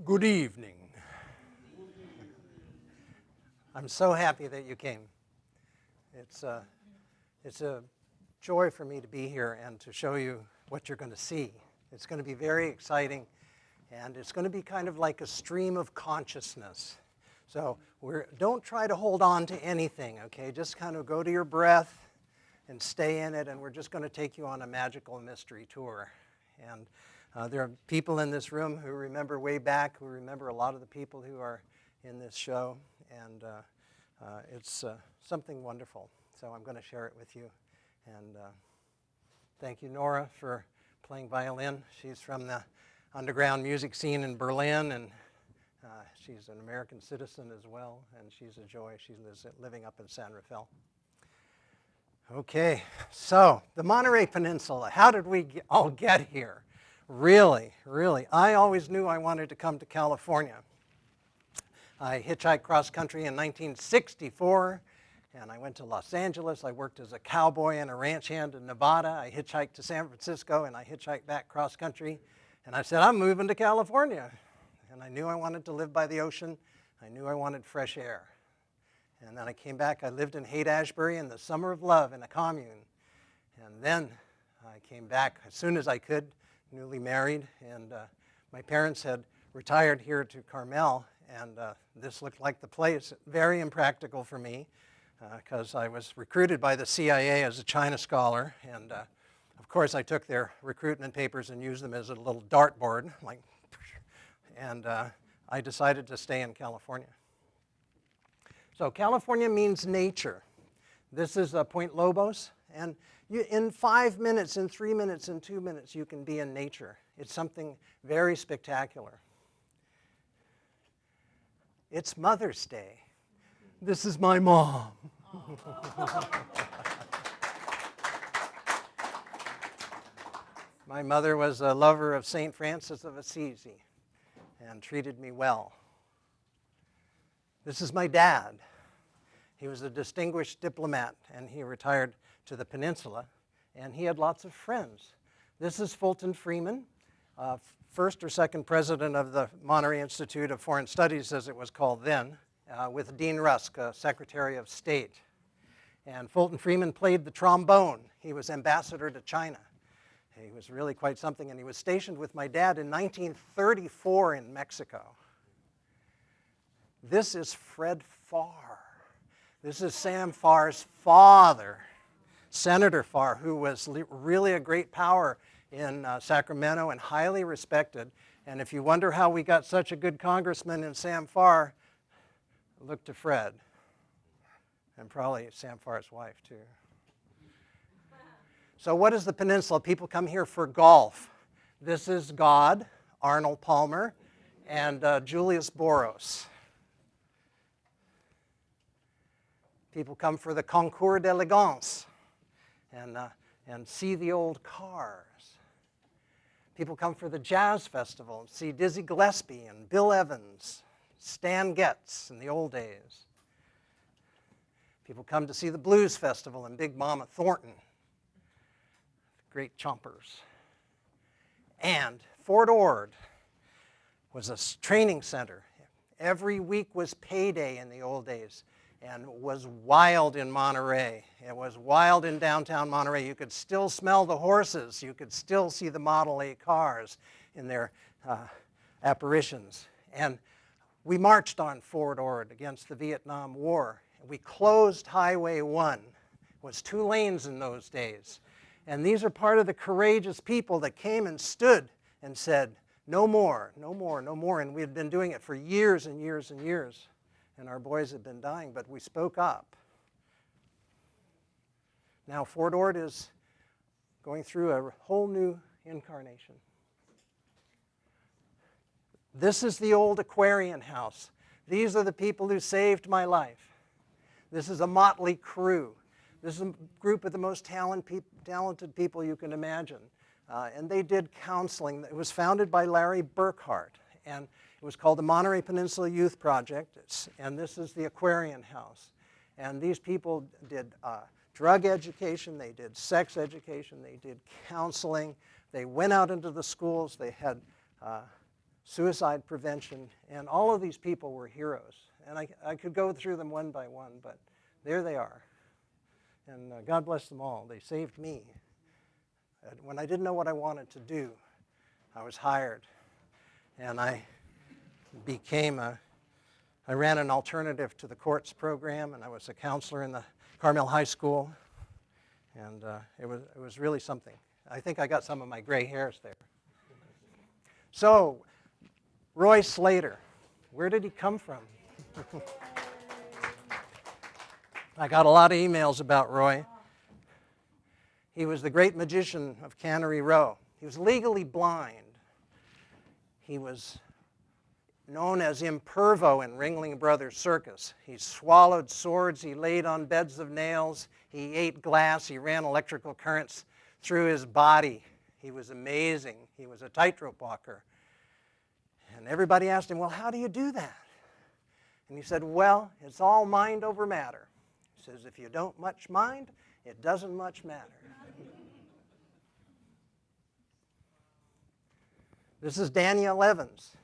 Good evening. I'm so happy that you came. It's a joy for me to be here and to show you what you're going to see. It's going to be very exciting, and it's going to be kind of like a stream of consciousness. So don't try to hold on to anything, okay? Just kind of go to your breath and stay in it, and we're just going to take you on a magical mystery tour. And there are people in this room who remember way back, who remember a lot of the people who are in this show, and it's something wonderful. So I'm going to share it with you. And thank you, Nora, for playing violin. She's from the underground music scene in Berlin, and she's an American citizen as well, and she's a joy. She's living up in San Rafael. Okay, so the Monterey Peninsula. How did we all get here? Really. I always knew I wanted to come to California. I hitchhiked cross-country in 1964, and I went to Los Angeles. I worked as a cowboy and a ranch hand in Nevada. I hitchhiked to San Francisco, and I hitchhiked back cross-country. And I said, I'm moving to California. And I knew I wanted to live by the ocean. I knew I wanted fresh air. And then I came back. I lived in Haight-Ashbury in the summer of love in a commune. And then I came back as soon as I could, newly married, and my parents had retired here to Carmel, and this looked like the place. Very impractical for me because I was recruited by the CIA as a China scholar, and of course I took their recruitment papers and used them as a little dartboard, and I decided to stay in California. So California means nature. This is Point Lobos, and in 5 minutes, in 3 minutes, in 2 minutes, you can be in nature. It's something very spectacular. It's Mother's Day. This is my mom. My mother was a lover of St. Francis of Assisi and treated me well. This is my dad. He was a distinguished diplomat, and he retired to the Peninsula, and he had lots of friends. This is Fulton Freeman, first or second president of the Monterey Institute of Foreign Studies, as it was called then, with Dean Rusk, Secretary of State. And Fulton Freeman played the trombone. He was ambassador to China. He was really quite something, and he was stationed with my dad in 1934 in Mexico. This is Fred Farr. This is Sam Farr's father, Senator Farr, who was really a great power in Sacramento and highly respected. And if you wonder how we got such a good congressman in Sam Farr, look to Fred, and probably Sam Farr's wife, too. So what is the Peninsula? People come here for golf. This is God, Arnold Palmer, and Julius Boros. People come for the Concours d'Elegance and see the old cars. People come for the Jazz Festival and see Dizzy Gillespie and Bill Evans, Stan Getz in the old days. People come to see the Blues Festival and Big Mama Thornton, great chompers. And Fort Ord was a training center. Every week was payday in the old days, and was wild in Monterey. It was wild in downtown Monterey. You could still smell the horses. You could still see the Model A cars in their apparitions. And we marched on Fort Ord against the Vietnam War. We closed Highway 1. It was 2 lanes in those days. And these are part of the courageous people that came and stood and said, no more, no more, no more. And we had been doing it for years and years and years. And our boys had been dying, but we spoke up. Now Fort Ord is going through a whole new incarnation. This is the old Aquarian House. These are the people who saved my life. This is a motley crew. This is a group of the most talented people you can imagine. And they did counseling. It was founded by Larry Burkhart. And it was called the Monterey Peninsula Youth Project, and this is the Aquarian House. And these people did drug education, they did sex education, they did counseling, they went out into the schools, they had suicide prevention, and all of these people were heroes. And I could go through them one by one, but there they are. And God bless them all. They saved me. When I didn't know what I wanted to do, I was hired. And I ran an alternative to the courts program, and I was a counselor in the Carmel High School. And it was really something. I think I got some of my gray hairs there. So, Roy Slater, where did he come from? I got a lot of emails about Roy. He was the great magician of Cannery Row. He was legally blind. He was known as Impervo in Ringling Brothers Circus. He swallowed swords, he laid on beds of nails, he ate glass, he ran electrical currents through his body. He was amazing. He was a tightrope walker. And everybody asked him, well, how do you do that? And he said, well, it's all mind over matter. He says, if you don't much mind, it doesn't much matter. This is Danielle Evans.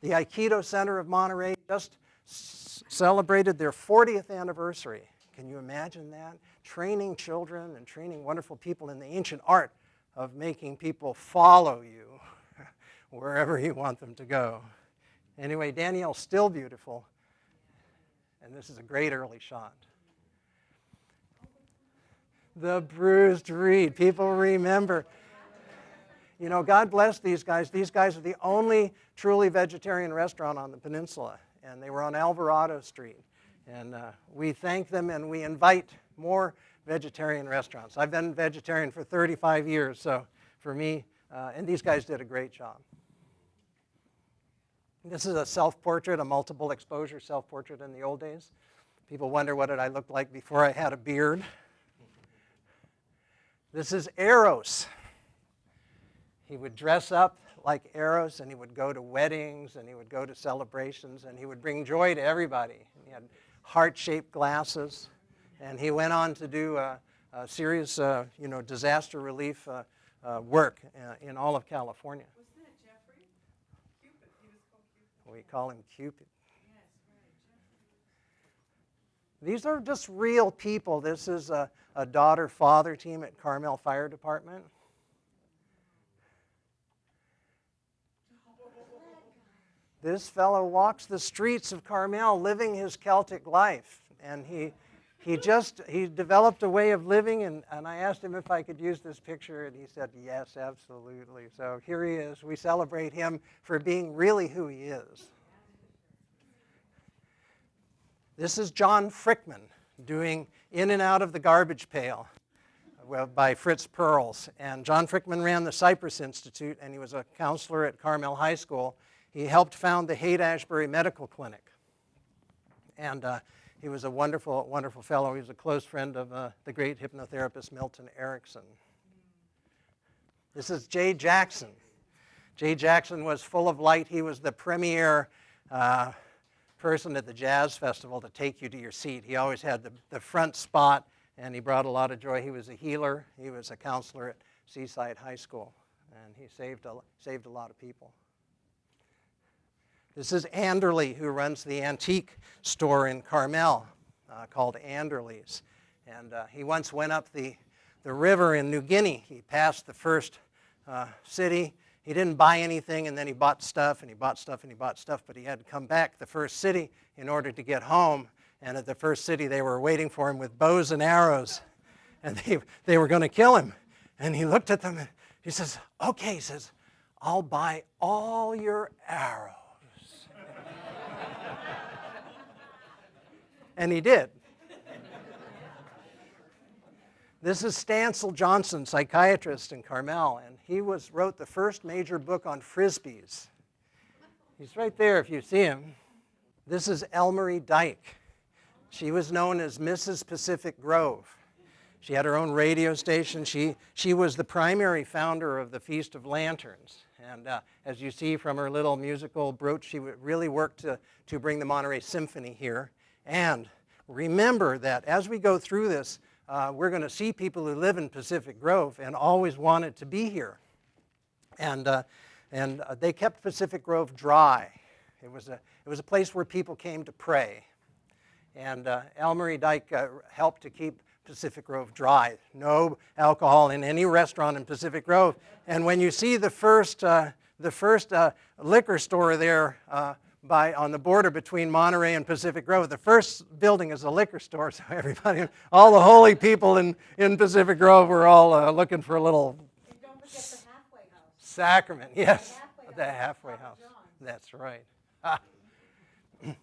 The Aikido Center of Monterey just celebrated their 40th anniversary. Can you imagine that? Training children and training wonderful people in the ancient art of making people follow you wherever you want them to go. Anyway, Danielle's still beautiful, and this is a great early shot. The bruised reed. People remember. You know, God bless these guys. These guys are the only truly vegetarian restaurant on the peninsula, and they were on Alvarado Street. And we thank them, and we invite more vegetarian restaurants. I've been vegetarian for 35 years, so for me, and these guys did a great job. This is a self-portrait, a multiple exposure self-portrait in the old days. People wonder what did I look like before I had a beard. This is Eros. He would dress up like Eros, and he would go to weddings, and he would go to celebrations, and he would bring joy to everybody. He had heart-shaped glasses, and he went on to do a serious, disaster relief work in all of California. Wasn't that Jeffrey? Cupid. He was called Cupid. We call him Cupid. Yes, right. These are just real people. This is a daughter-father team at Carmel Fire Department. This fellow walks the streets of Carmel living his Celtic life. And he developed a way of living, and I asked him if I could use this picture, and he said, yes, absolutely. So here he is. We celebrate him for being really who he is. This is John Frickman doing In and Out of the Garbage Pail by Fritz Perls. And John Frickman ran the Cypress Institute, and he was a counselor at Carmel High School. He helped found the Haight-Ashbury Medical Clinic. And he was a wonderful, wonderful fellow. He was a close friend of the great hypnotherapist Milton Erickson. This is Jay Jackson. Jay Jackson was full of light. He was the premier person at the Jazz Festival to take you to your seat. He always had the front spot, and he brought a lot of joy. He was a healer. He was a counselor at Seaside High School, and he saved a lot of people. This is Anderley, who runs the antique store in Carmel called Anderley's. And he once went up the river in New Guinea. He passed the first city. He didn't buy anything, and then he bought stuff, and he bought stuff, and he bought stuff, but he had to come back the first city in order to get home. And at the first city, they were waiting for him with bows and arrows, and they were going to kill him. And he looked at them, and he says, okay, he says, I'll buy all your arrows. And he did. This is Stancil Johnson, psychiatrist in Carmel, and he wrote the first major book on Frisbees. He's right there if you see him. This is Elmarie Dyke. She was known as Mrs. Pacific Grove. She had her own radio station. She was the primary founder of the Feast of Lanterns. And as you see from her little musical brooch, she really worked to bring the Monterey Symphony here. And remember that as we go through this, we're going to see people who live in Pacific Grove and always wanted to be here. And And they kept Pacific Grove dry. It was a place where people came to pray. And Elmery Dyke helped to keep Pacific Grove dry. No alcohol in any restaurant in Pacific Grove. And when you see the first liquor store there on the border between Monterey and Pacific Grove, the first building is a liquor store. So everybody, all the holy people in Pacific Grove were all looking for a little And don't forget the halfway house. sacrament. Yes, The halfway the halfway house, house. Papa John's. That's right.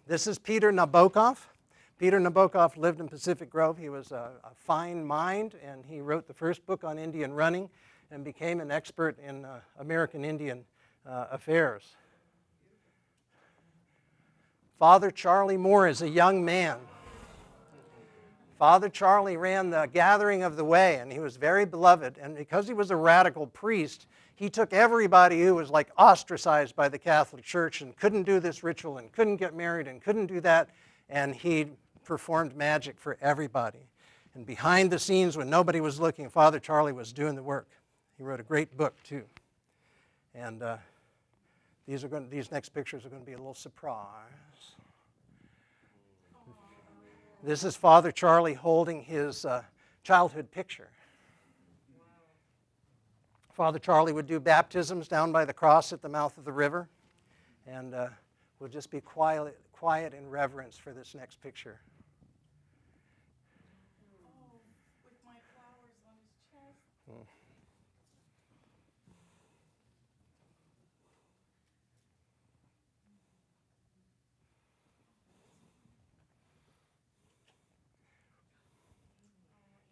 This is Peter Nabokov. Peter Nabokov lived in Pacific Grove. He was a fine mind, and he wrote the first book on Indian running and became an expert in American Indian affairs. Father Charlie Moore is a young man. Father Charlie ran the Gathering of the Way, and he was very beloved. And because he was a radical priest, he took everybody who was like ostracized by the Catholic Church and couldn't do this ritual and couldn't get married and couldn't do that, and he performed magic for everybody. And behind the scenes, when nobody was looking, Father Charlie was doing the work. He wrote a great book, too. And these next pictures are going to be a little surprise. This is Father Charlie holding his childhood picture. Father Charlie would do baptisms down by the cross at the mouth of the river. And we'll just be quiet in reverence for this next picture. With my flowers on his chest.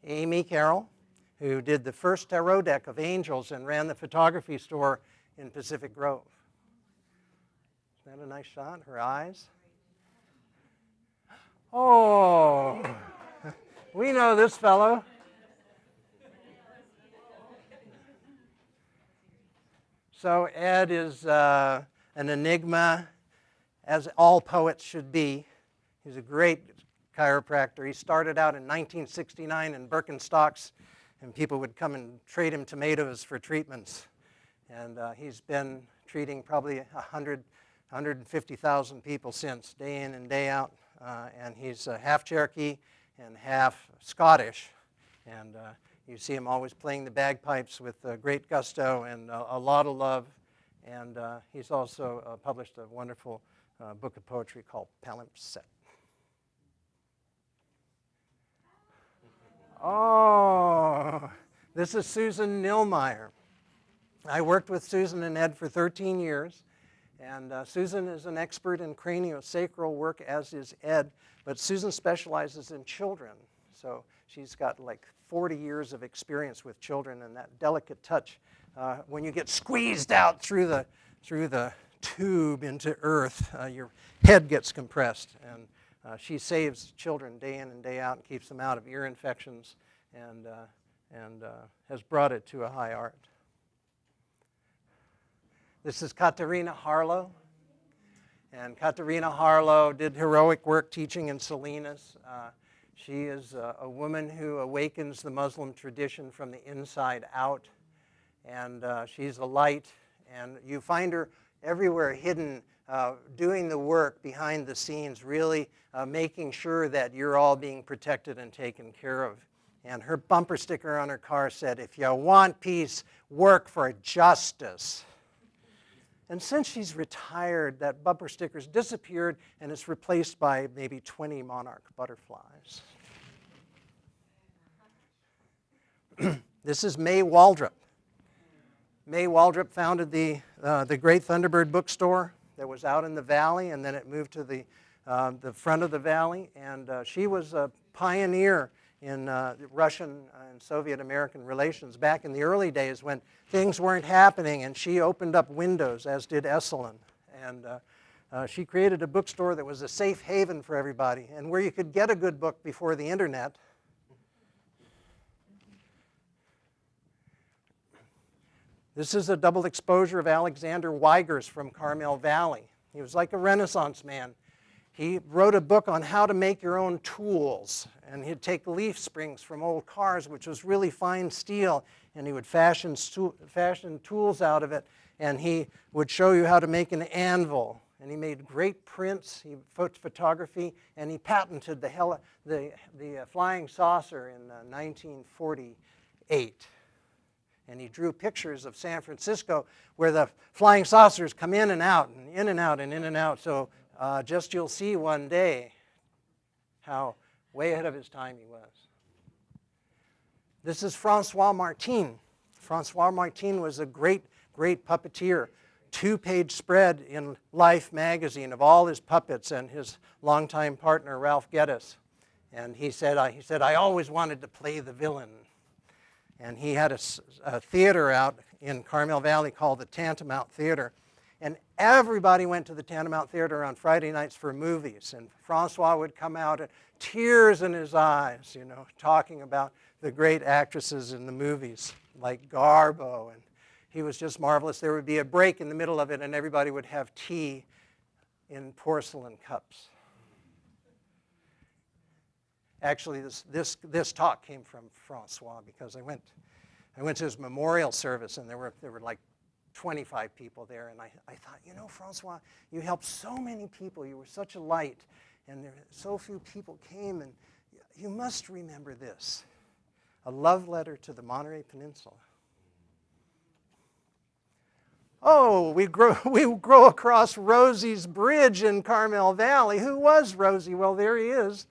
Amy Carroll, who did the first tarot deck of angels and ran the photography store in Pacific Grove. Isn't that a nice shot? Her eyes. Oh, we know this fellow. So Ed is an enigma, as all poets should be. He's a great chiropractor. He started out in 1969 in Birkenstocks, and people would come and trade him tomatoes for treatments. And he's been treating probably 150,000 people since, day in and day out. And he's half Cherokee and half Scottish. And you see him always playing the bagpipes with great gusto and a lot of love. And he's also published a wonderful book of poetry called Palimpsest. Oh, this is Susan Nillmeyer. I worked with Susan and Ed for 13 years. And Susan is an expert in craniosacral work, as is Ed. But Susan specializes in children. So she's got like 40 years of experience with children, and that delicate touch. When you get squeezed out through the tube into earth, your head gets compressed. And she saves children day in and day out and keeps them out of ear infections, and has brought it to a high art. This is Katerina Harlow. And Katerina Harlow did heroic work teaching in Salinas. She is a woman who awakens the Muslim tradition from the inside out. And she's a light. And you find her everywhere hidden, doing the work behind the scenes, really making sure that you're all being protected and taken care of. And her bumper sticker on her car said, "If you want peace, work for justice." And since she's retired, that bumper sticker's disappeared, and it's replaced by maybe 20 monarch butterflies. This is May Waldrop. May Waldrop founded the Great Thunderbird bookstore that was out in the valley, and then it moved to the front of the valley. And she was a pioneer in Russian and Soviet-American relations back in the early days when things weren't happening, and she opened up windows, as did Esalen. And she created a bookstore that was a safe haven for everybody, and where you could get a good book before the internet. This is a double exposure of Alexander Weigers from Carmel Valley. He was like a Renaissance man. He wrote a book on how to make your own tools. And he'd take leaf springs from old cars, which was really fine steel, and he would fashion tools out of it. And he would show you how to make an anvil. And he made great prints, he photography, and he patented the flying saucer in 1948. And he drew pictures of San Francisco where the flying saucers come in and out, and in and out, and in and out. So just you'll see one day how way ahead of his time he was. This is Francois Martin. Francois Martin was a great puppeteer. 2-page spread in Life magazine of all his puppets and his longtime partner, Ralph Geddes. And he said, I always wanted to play the villain. And he had a theater out in Carmel Valley called the Tantamount Theater. And everybody went to the Tantamount Theater on Friday nights for movies. And Francois would come out, and tears in his eyes, talking about the great actresses in the movies, like Garbo. And he was just marvelous. There would be a break in the middle of it, and everybody would have tea in porcelain cups. Actually, this talk came from Francois, because I went to his memorial service, and there were like 25 people there, and I thought, Francois, you helped so many people. You were such a light, and so few people came, and you must remember this: a love letter to the Monterey Peninsula. Oh, we grow across Rosie's Bridge in Carmel Valley. Who was Rosie? Well, there he is.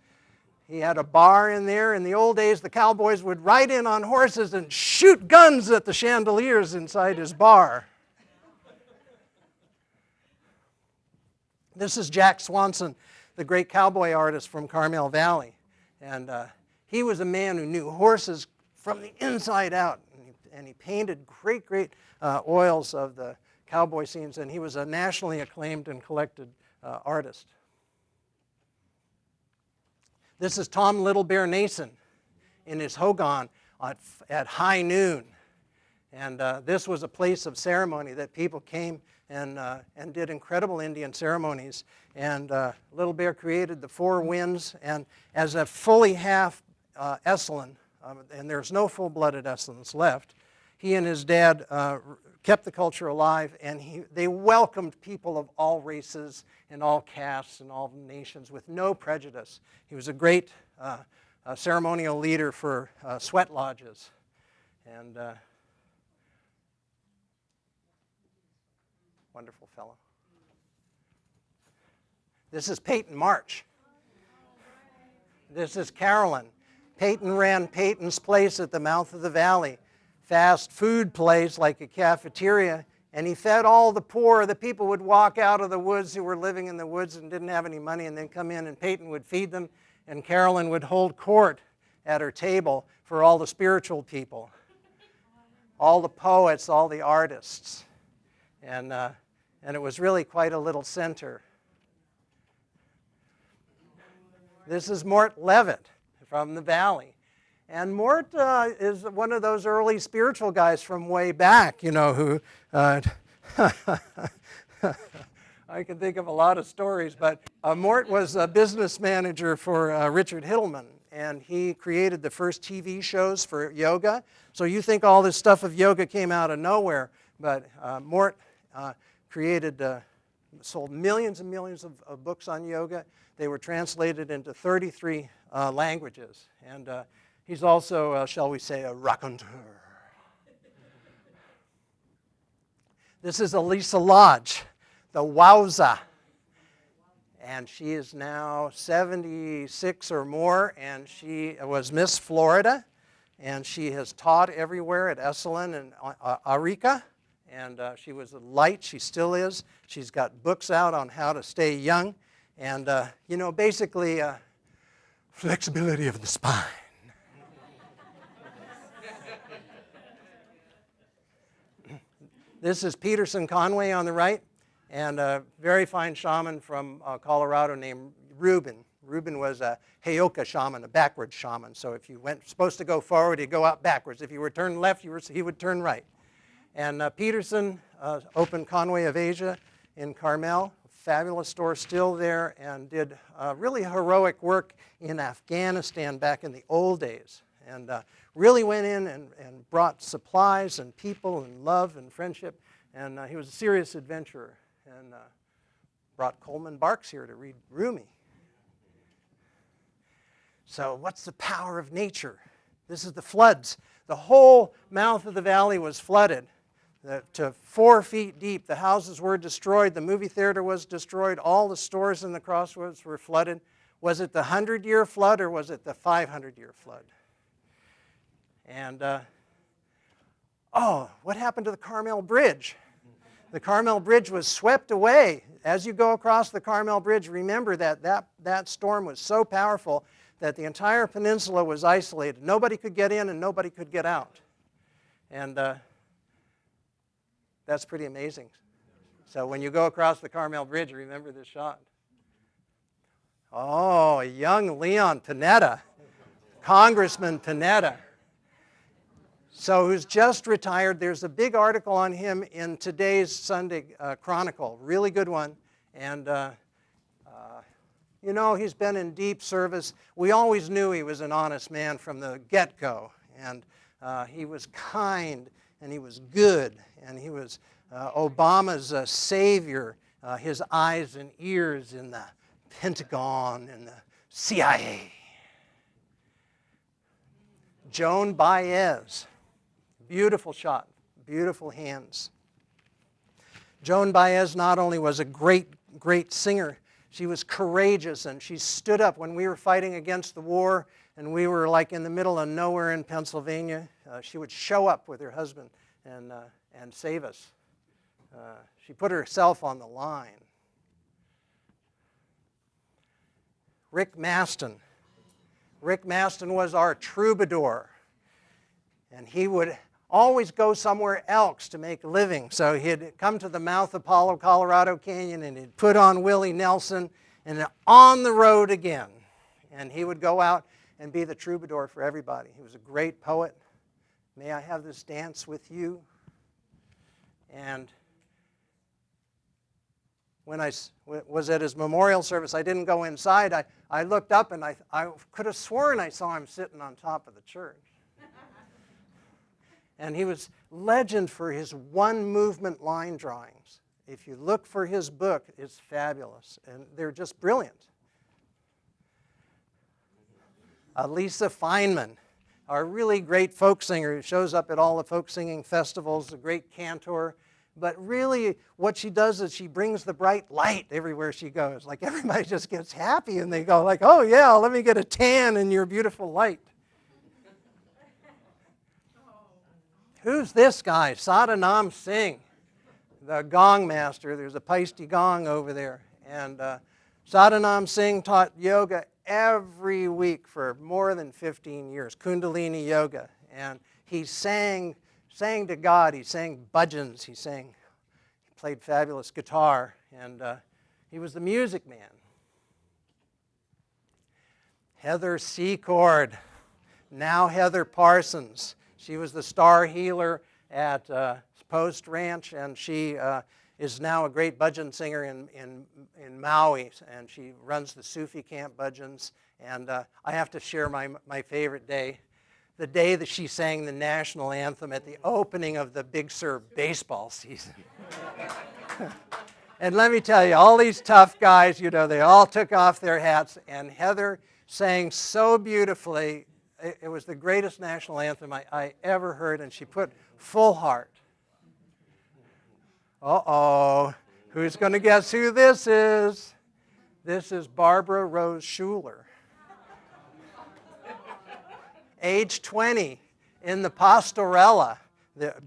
He had a bar in there. In the old days, the cowboys would ride in on horses and shoot guns at the chandeliers inside his bar. This is Jack Swanson, the great cowboy artist from Carmel Valley. And he was a man who knew horses from the inside out. And he painted great oils of the cowboy scenes. And he was a nationally acclaimed and collected artist. This is Tom Little Bear Nason in his hogan at high noon. And this was a place of ceremony that people came and did incredible Indian ceremonies. And Little Bear created the 4 winds. And as a fully half Esalen, and there's no full-blooded Esselens left, he and his dad kept the culture alive, and they welcomed people of all races and all castes and all nations with no prejudice. He was a great ceremonial leader for sweat lodges. And wonderful fellow. This is Peyton March. This is Carolyn. Peyton ran Peyton's Place at the mouth of the valley. Fast food place like a cafeteria, and he fed all the poor. The people would walk out of the woods who were living in the woods and didn't have any money, and then come in, and Peyton would feed them, and Carolyn would hold court at her table for all the spiritual people, all the poets, all the artists. And it was really quite a little center. This is Mort Levitt from the valley. And Mort is one of those early spiritual guys from way back, who I can think of a lot of stories, but Mort was a business manager for Richard Hittleman, and he created the first TV shows for yoga. So you think all this stuff of yoga came out of nowhere, but Mort sold millions and millions of books on yoga. They were translated into 33 languages, and he's also, shall we say, a raconteur. This is Elisa Lodge, the Wowza. And she is now 76 or more, and she was Miss Florida. And she has taught everywhere at Esalen and Arica. And she was a light. She still is. She's got books out on how to stay young. And, basically, flexibility of the spine. This is Peterson Conway on the right, and a very fine shaman from Colorado named Reuben. Reuben was a Heyoka shaman, a backwards shaman. So if you went supposed to go forward, he'd go out backwards. If you were turned left, he would turn right. And Peterson opened Conway of Asia in Carmel, fabulous store still there, and did really heroic work in Afghanistan back in the old days. And really went in and brought supplies and people and love and friendship. And he was a serious adventurer, and brought Coleman Barks here to read Rumi. So what's the power of nature? This is the floods. The whole mouth of the valley was flooded to 4 feet deep. The houses were destroyed. The movie theater was destroyed. All the stores in the crossroads were flooded. Was it the 100-year flood or was it the 500-year flood? And, what happened to the Carmel Bridge? The Carmel Bridge was swept away. As you go across the Carmel Bridge, remember that storm was so powerful that the entire peninsula was isolated. Nobody could get in and nobody could get out. And that's pretty amazing. So when you go across the Carmel Bridge, remember this shot. Oh, young Leon Panetta, Congressman Panetta. So who's just retired. There's a big article on him in today's Sunday Chronicle, really good one. And you know, he's been in deep service. We always knew he was an honest man from the get-go. And he was kind, and he was good, and he was Obama's savior, his eyes and ears in the Pentagon and the CIA. Joan Baez. Beautiful shot, beautiful hands. Joan Baez not only was a great, great singer, she was courageous, and she stood up when we were fighting against the war and we were like in the middle of nowhere in Pennsylvania. She would show up with her husband and save us. She put herself on the line. Rick Maston. Rick Maston was our troubadour, and he would always go somewhere else to make a living. So he'd come to the mouth of Colorado Canyon, and he'd put on Willie Nelson, and then on the road again. And he would go out and be the troubadour for everybody. He was a great poet. May I have this dance with you? And when I was at his memorial service, I didn't go inside. I looked up, and I could have sworn I saw him sitting on top of the church. And he was legend for his one-movement line drawings. If you look for his book, it's fabulous, and they're just brilliant. Lisa Feynman, our really great folk singer who shows up at all the folk singing festivals, a great cantor. But really, what she does is she brings the bright light everywhere she goes. Like, everybody just gets happy, and they go like, oh, yeah, let me get a tan in your beautiful light. Who's this guy? Sadhanam Singh, the gong master. There's a Paiste gong over there. And Sadhanam Singh taught yoga every week for more than 15 years, Kundalini yoga. And he sang to God. He sang bhajans. He played fabulous guitar. And he was the music man. Heather Secord, now Heather Parsons. She was the star healer at Post Ranch, and she is now a great bhajan singer in Maui, and she runs the Sufi camp bhajans. And I have to share my favorite day, the day that she sang the national anthem at the opening of the Big Sur baseball season. And let me tell you, all these tough guys, you know, they all took off their hats, and Heather sang so beautifully. It was the greatest national anthem I ever heard, and she put full heart. Uh-oh, who's going to guess who this is? This is Barbara Rose Schuler. Age 20 in the Pastorella,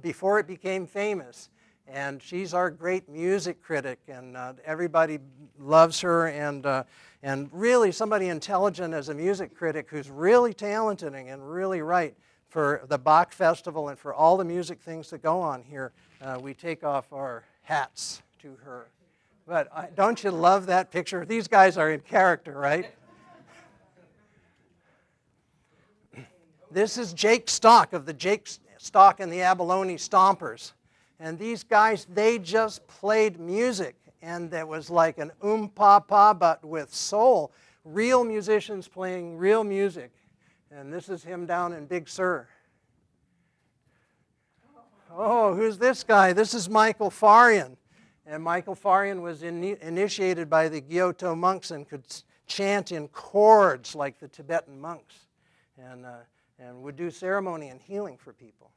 before it became famous. And she's our great music critic, and everybody loves her, and really somebody intelligent as a music critic who's really talented and really right for the Bach Festival and for all the music things that go on here. We take off our hats to her. But don't you love that picture? These guys are in character, right? This is Jake Stock of the Jake Stock and the Abalone Stompers. And these guys, they just played music. and that was like an pa but with soul. Real musicians playing real music. And this is him down in Big Sur. Oh, who's this guy? This is Michael Farian. And Michael Farian was initiated by the Gyoto monks and could chant in chords like the Tibetan monks, and would do ceremony and healing for people.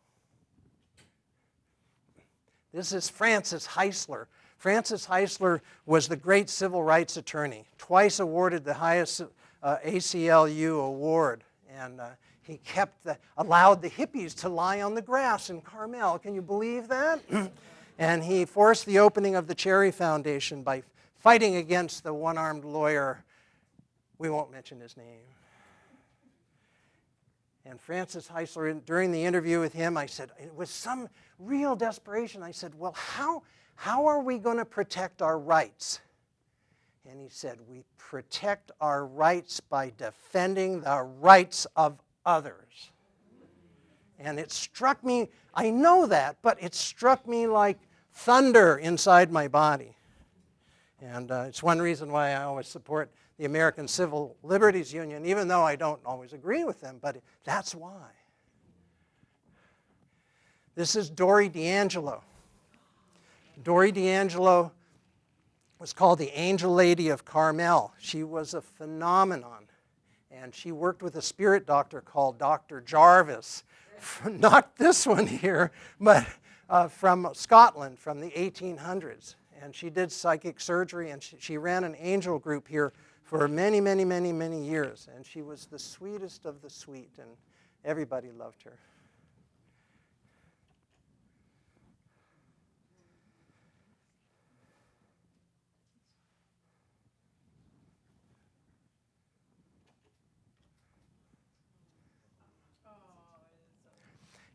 This is Francis Heisler. Francis Heisler was the great civil rights attorney, twice awarded the highest ACLU award, and he allowed the hippies to lie on the grass in Carmel. Can you believe that? And he forced the opening of the Cherry Foundation by fighting against the one-armed lawyer. We won't mention his name. And Francis Heisler, during the interview with him, I said, it was some real desperation. I said, well, how are we going to protect our rights? And he said, we protect our rights by defending the rights of others. And it struck me, I know that, but it struck me like thunder inside my body. And it's one reason why I always support the American Civil Liberties Union, even though I don't always agree with them, but that's why. This is Dori D'Angelo. Dori D'Angelo was called the Angel Lady of Carmel. She was a phenomenon, and she worked with a spirit doctor called Dr. Jarvis. Not this one here, but from Scotland, from the 1800s. And she did psychic surgery, and she ran an angel group here for many, many, many, many years. And she was the sweetest of the sweet, and everybody loved her.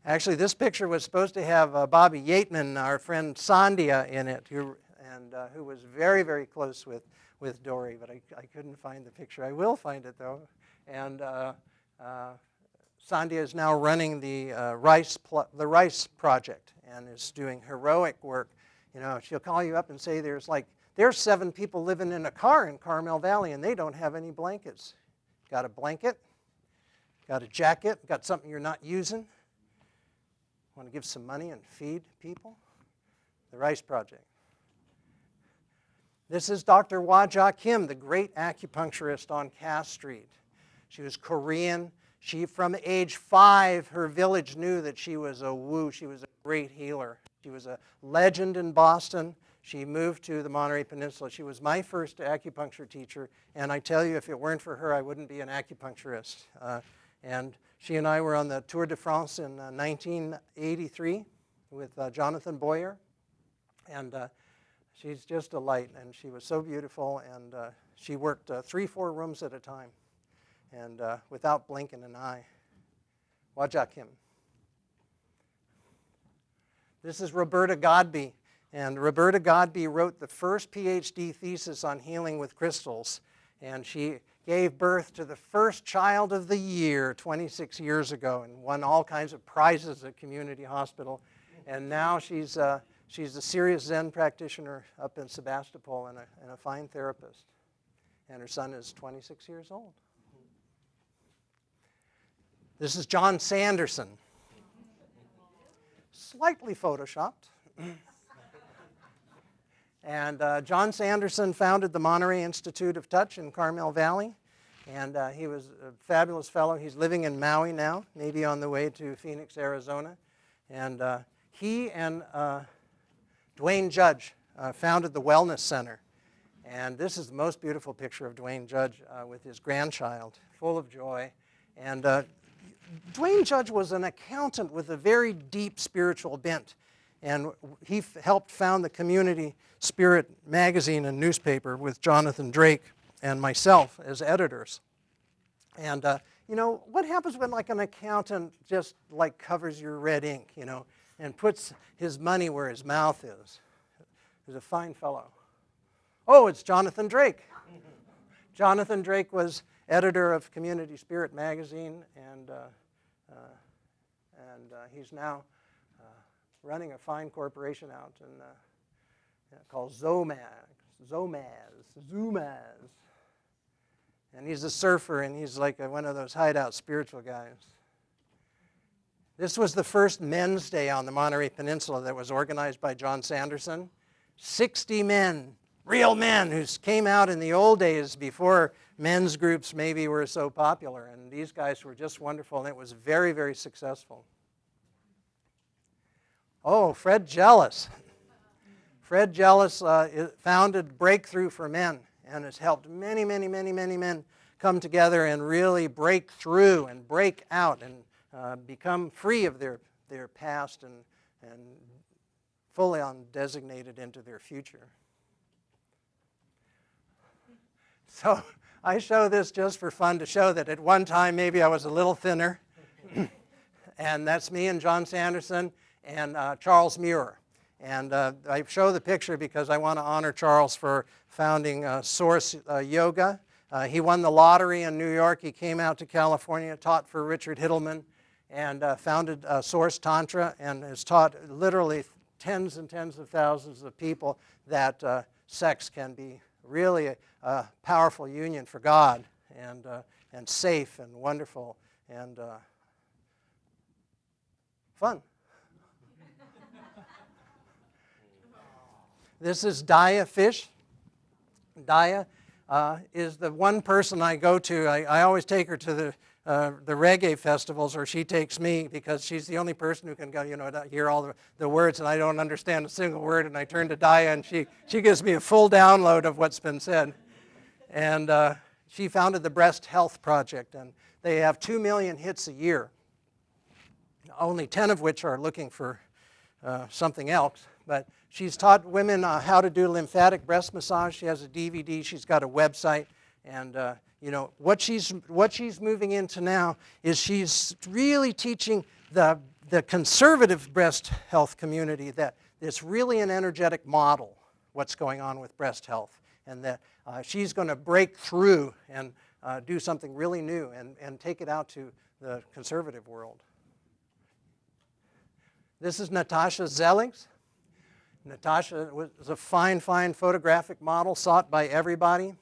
Actually, this picture was supposed to have Bobby Yateman, our friend Sandhya, in it, who was very, very close with Dori, but I couldn't find the picture. I will find it, though. And Sandhya is now running the Rice Project and is doing heroic work. You know, she'll call you up and say there's 7 people living in a car in Carmel Valley, and they don't have any blankets. Got a blanket? Got a jacket? Got something you're not using? Want to give some money and feed people? The Rice Project. This is Dr. Wajah Kim, the great acupuncturist on Cass Street. She was Korean. From age 5, her village knew that she was a woo. She was a great healer. She was a legend in Boston. She moved to the Monterey Peninsula. She was my first acupuncture teacher, and I tell you, if it weren't for her, I wouldn't be an acupuncturist. And she and I were on the Tour de France in 1983 with Jonathan Boyer. And she's just a light, and she was so beautiful. And she worked 3-4 rooms at a time, and without blinking an eye. Wajah Kim. This is Roberta Godbey. And Roberta Godbey wrote the first PhD thesis on healing with crystals. And she gave birth to the first child of the year 26 years ago and won all kinds of prizes at Community Hospital. And now she's a serious Zen practitioner up in Sebastopol and a fine therapist. And her son is 26 years old. This is John Sanderson. Slightly photoshopped. And John Sanderson founded the Monterey Institute of Touch in Carmel Valley. And he was a fabulous fellow. He's living in Maui now, maybe on the way to Phoenix, Arizona. And he and Dwayne Judge founded the Wellness Center. And this is the most beautiful picture of Dwayne Judge with his grandchild, full of joy. And Dwayne Judge was an accountant with a very deep spiritual bent. And he helped found the Community Spirit magazine and newspaper with Jonathan Drake and myself as editors. And, you know, what happens when like an accountant just like covers your red ink, you know, and puts his money where his mouth is? He's a fine fellow. Oh, it's Jonathan Drake. Jonathan Drake was editor of Community Spirit magazine, and he's now running a fine corporation out in, called Zomags. Zumaz. And he's a surfer, and he's like one of those hideout spiritual guys. This was the first Men's Day on the Monterey Peninsula that was organized by John Sanderson. 60 men, real men, who came out in the old days before men's groups maybe were so popular. And these guys were just wonderful, and it was very, very successful. Oh, Fred Jealous. Fred Jealous founded Breakthrough for Men and has helped many, many, many, many men come together and really break through and break out and become free of their past and fully designated into their future. So I show this just for fun to show that at one time maybe I was a little thinner. And that's me and John Sanderson and Charles Muir. And I show the picture because I want to honor Charles for founding Source Yoga. He won the lottery in New York. He came out to California, taught for Richard Hittleman, and founded Source Tantra, and has taught literally tens and tens of thousands of people that sex can be really a powerful union for God, and safe and wonderful and fun. This is Daya Fish. Daya is the one person I go to. I always take her to the reggae festivals, or she takes me, because she's the only person who can go, hear all the words, and I don't understand a single word, and I turn to Daya, and she gives me a full download of what's been said. And she founded the Breast Health Project, and they have 2 million hits a year, only 10 of which are looking for something else. But she's taught women how to do lymphatic breast massage. She has a DVD. She's got a website. And, what she's moving into now is she's really teaching the conservative breast health community that it's really an energetic model, what's going on with breast health. And that she's going to break through and do something really new and take it out to the conservative world. This is Natasha Zellings. Natasha was a fine, fine photographic model sought by everybody.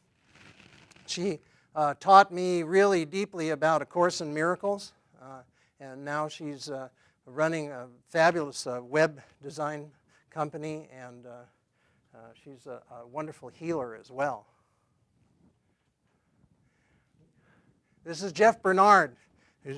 She taught me really deeply about A Course in Miracles, and now she's running a fabulous web design company, and she's a wonderful healer as well. This is Jeff Bernard, who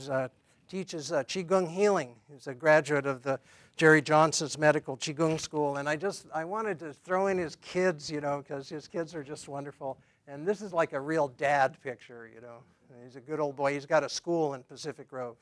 teaches Qigong healing. He's a graduate of the Jerry Johnson's Medical Qigong School, and I wanted to throw in his kids, because his kids are just wonderful. And this is like a real dad picture, He's a good old boy. He's got a school in Pacific Grove.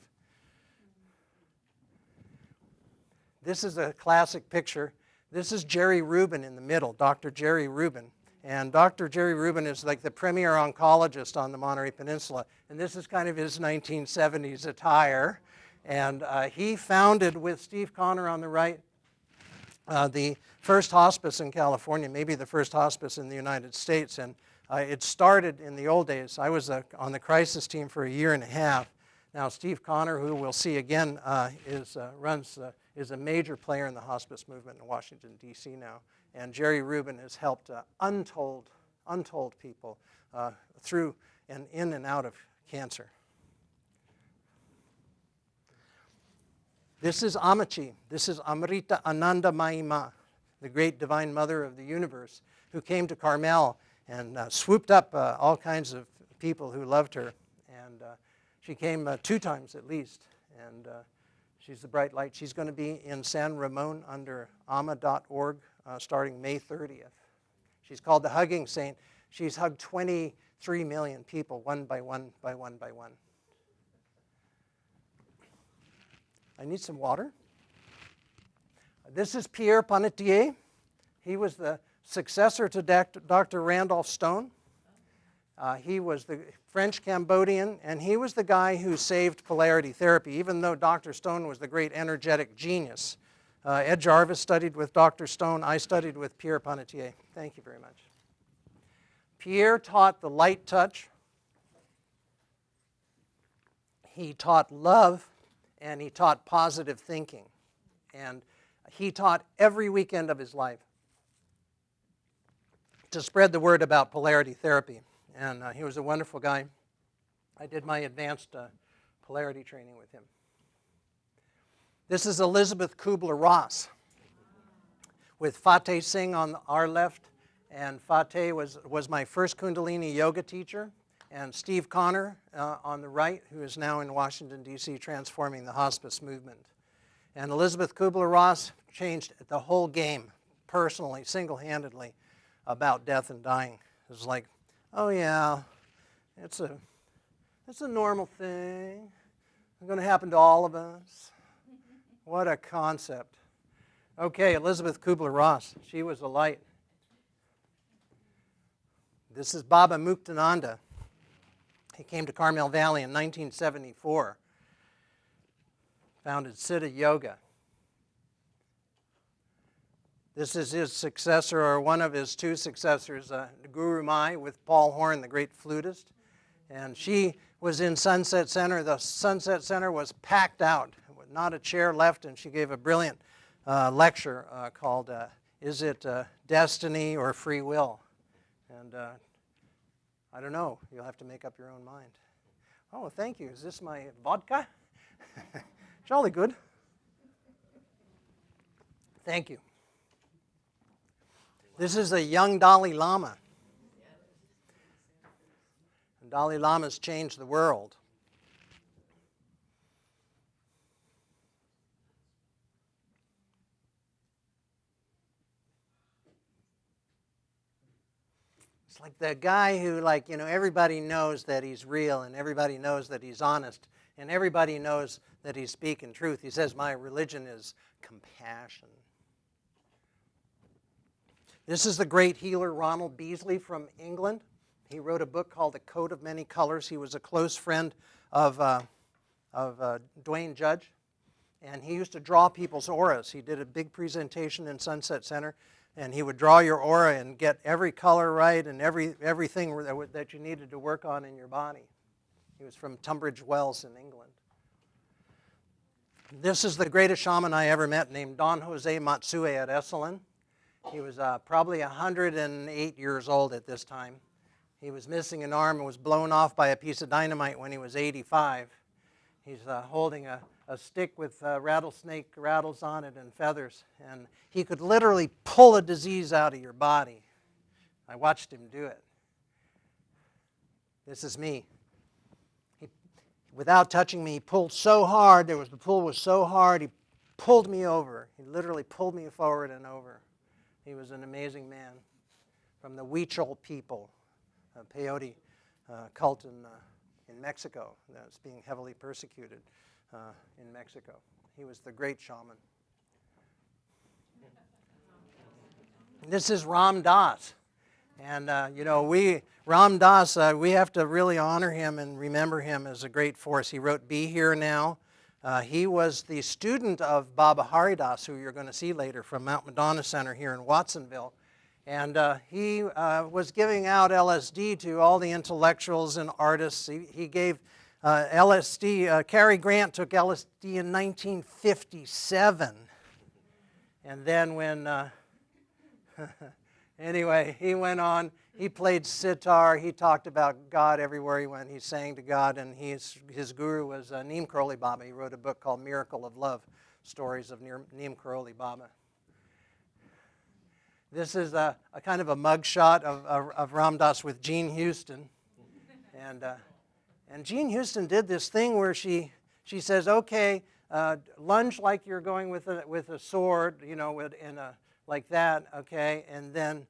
This is a classic picture. This is Jerry Rubin in the middle, Dr. Jerry Rubin. And Dr. Jerry Rubin is like the premier oncologist on the Monterey Peninsula. And this is kind of his 1970s attire. And he founded, with Steve Connor on the right, the first hospice in California, maybe the first hospice in the United States. And it started in the old days. I was on the crisis team for a year and a half. Now Steve Connor, who we'll see again, is a major player in the hospice movement in Washington, D.C. now. And Jerry Rubin has helped untold people through and in and out of cancer. This is Amachi. This is Amrita Ananda Mahima, the great divine mother of the universe, who came to Carmel and swooped up all kinds of people who loved her. And she came 2 times at least. And she's the bright light. She's going to be in San Ramon under ama.org starting May 30th. She's called the Hugging Saint. She's hugged 23 million people, one by one, by one, by one. I need some water. This is Pierre Panetier. He was the successor to Dr. Randolph Stone. He was the French-Cambodian, and he was the guy who saved polarity therapy, even though Dr. Stone was the great energetic genius. Ed Jarvis studied with Dr. Stone. I studied with Pierre Panetier. Thank you very much. Pierre taught the light touch. He taught love, and he taught positive thinking. And he taught every weekend of his life. to spread the word about polarity therapy. And he was a wonderful guy. I did my advanced polarity training with him. This is Elizabeth Kubler-Ross with Fateh Singh on our left. And Fateh was my first Kundalini yoga teacher. And Steve Connor on the right, who is now in Washington, D.C., transforming the hospice movement. And Elizabeth Kubler-Ross changed the whole game, personally, single-handedly, about death and dying. It was like, oh yeah, it's a normal thing. It's going to happen to all of us. What a concept. Okay, Elizabeth Kubler-Ross, she was a light. This is Baba Muktananda. He came to Carmel Valley in 1974, founded Siddha Yoga. This is his successor, or one of his two successors, Guru Mai, with Paul Horn, the great flutist. And she was in Sunset Center. The Sunset Center was packed out, not a chair left, and she gave a brilliant lecture called Is It Destiny or Free Will? And I don't know. You'll have to make up your own mind. Oh, thank you. Is this my vodka? Jolly good. Thank you. This is a young Dalai Lama. And Dalai Lama's changed the world. It's like the guy who, everybody knows that he's real and everybody knows that he's honest and everybody knows that he's speaking truth. He says, my religion is compassion. This is the great healer Ronald Beasley from England. He wrote a book called The Coat of Many Colors. He was a close friend of Dwayne Judge, and he used to draw people's auras. He did a big presentation in Sunset Center, and he would draw your aura and get every color right and everything that you needed to work on in your body. He was from Tunbridge Wells in England. This is the greatest shaman I ever met, named Don Jose Matsue at Esalen. He was probably 108 years old at this time. He was missing an arm and was blown off by a piece of dynamite when he was 85. He's holding a stick with rattlesnake rattles on it and feathers. And he could literally pull a disease out of your body. I watched him do it. This is me. Without touching me, he pulled so hard. The pull was so hard, he pulled me over. He literally pulled me forward and over. He was an amazing man from the Huichol people, a peyote cult in Mexico that's being heavily persecuted in Mexico. He was the great shaman. This is Ram Dass. And, Ram Dass, we have to really honor him and remember him as a great force. He wrote Be Here Now. He was the student of Baba Haridas, who you're going to see later, from Mount Madonna Center here in Watsonville. And he was giving out LSD to all the intellectuals and artists. He gave LSD. Cary Grant took LSD in 1957. And then when... Anyway, he went on, he played sitar, he talked about God everywhere he went, he sang to God, and his guru was Neem Karoli Baba. He wrote a book called Miracle of Love, Stories of Neem Karoli Baba. This is a kind of a mugshot of Ram Dass with Jean Houston. And Jean Houston did this thing where she says, okay, lunge like you're going with a sword, like that, okay, and then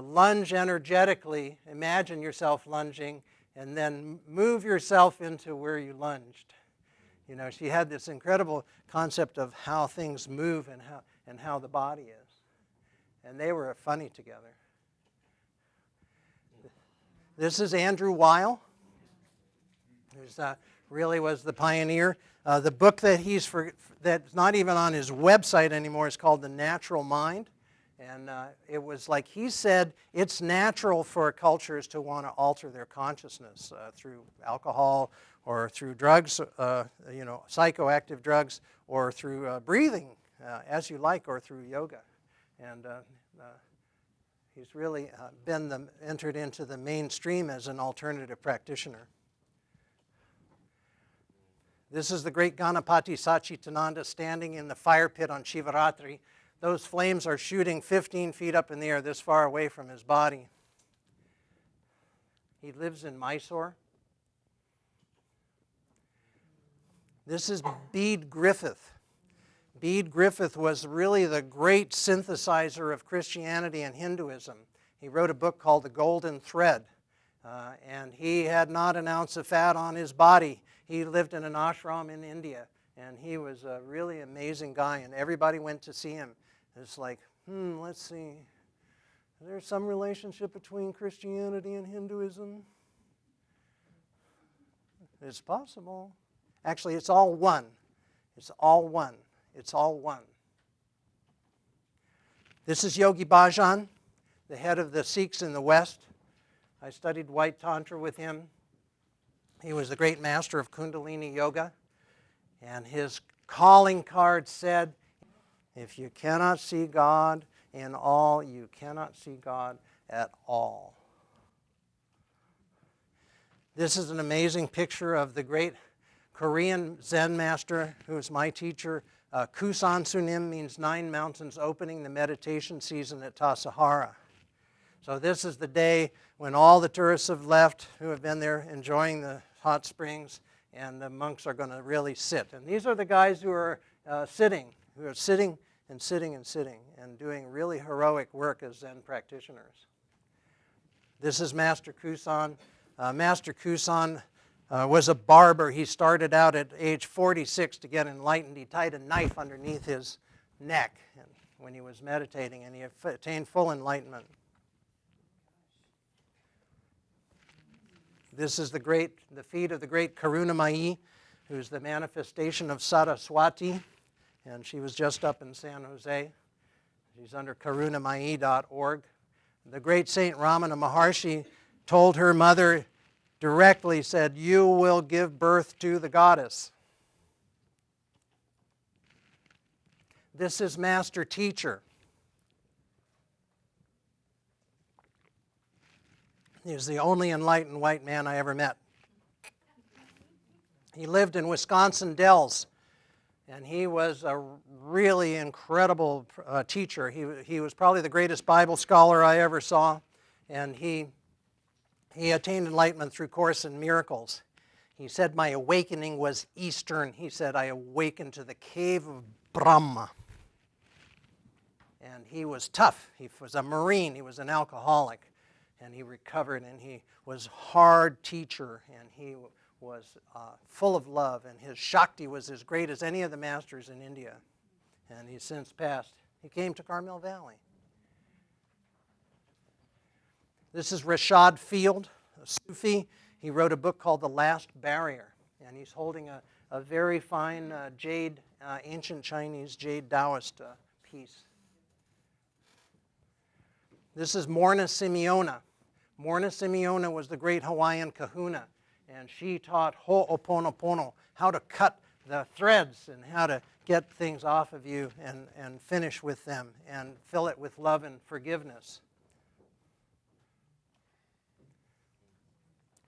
lunge energetically, imagine yourself lunging, and then move yourself into where you lunged. She had this incredible concept of how things move and how the body is. And they were funny together. This is Andrew Weil, who really was the pioneer. The book that that's not even on his website anymore is called The Natural Mind. And it was like he said, it's natural for cultures to want to alter their consciousness through alcohol or through drugs, psychoactive drugs, or through breathing as you like, or through yoga. And He's really entered into the mainstream as an alternative practitioner. This is the great Ganapati Sachitananda standing in the fire pit on Shivaratri. Those flames are shooting 15 feet up in the air, this far away from his body. He lives in Mysore. This is Bede Griffith. Bede Griffith was really the great synthesizer of Christianity and Hinduism. He wrote a book called The Golden Thread, and he had not an ounce of fat on his body. He lived in an ashram in India, and he was a really amazing guy, and everybody went to see him. It's like, let's see, is there some relationship between Christianity and Hinduism? It's possible. Actually, it's all one. It's all one. It's all one. This is Yogi Bhajan, the head of the Sikhs in the West. I studied White Tantra with him. He was the great master of Kundalini Yoga. And his calling card said, if you cannot see God in all, you cannot see God at all. This is an amazing picture of the great Korean Zen master who was my teacher. Kusan Sunim means 9 mountains opening the meditation season at Tassajara. So this is the day when all the tourists have left who have been there enjoying the hot springs, and the monks are going to really sit. And these are the guys who are sitting and sitting and sitting and doing really heroic work as Zen practitioners. This is Master Kusan. Master Kusan was a barber. He started out at age 46 to get enlightened. He tied a knife underneath his neck when he was meditating, and he attained full enlightenment. This is the feet of the great Karunamayi, who's the manifestation of Saraswati, and she was just up in San Jose. She's under karunamayi.org. The great Saint Ramana Maharshi told her mother directly, said, you will give birth to the goddess. This is Master Teacher. He was the only enlightened white man I ever met. He lived in Wisconsin Dells, and he was a really incredible teacher. He was probably the greatest Bible scholar I ever saw, and he attained enlightenment through Course in Miracles. He said, my awakening was Eastern. He said, I awakened to the cave of Brahma. And he was tough. He was a Marine. He was an alcoholic. And he recovered, and he was a hard teacher, and he was full of love, and his Shakti was as great as any of the masters in India. And he's since passed. He came to Carmel Valley. This is Rashad Field, a Sufi. He wrote a book called The Last Barrier, and he's holding a very fine jade, ancient Chinese jade Taoist piece. This is Morna Simeona. Morna Simeona was the great Hawaiian kahuna, and she taught Ho'oponopono, how to cut the threads and how to get things off of you and finish with them and fill it with love and forgiveness.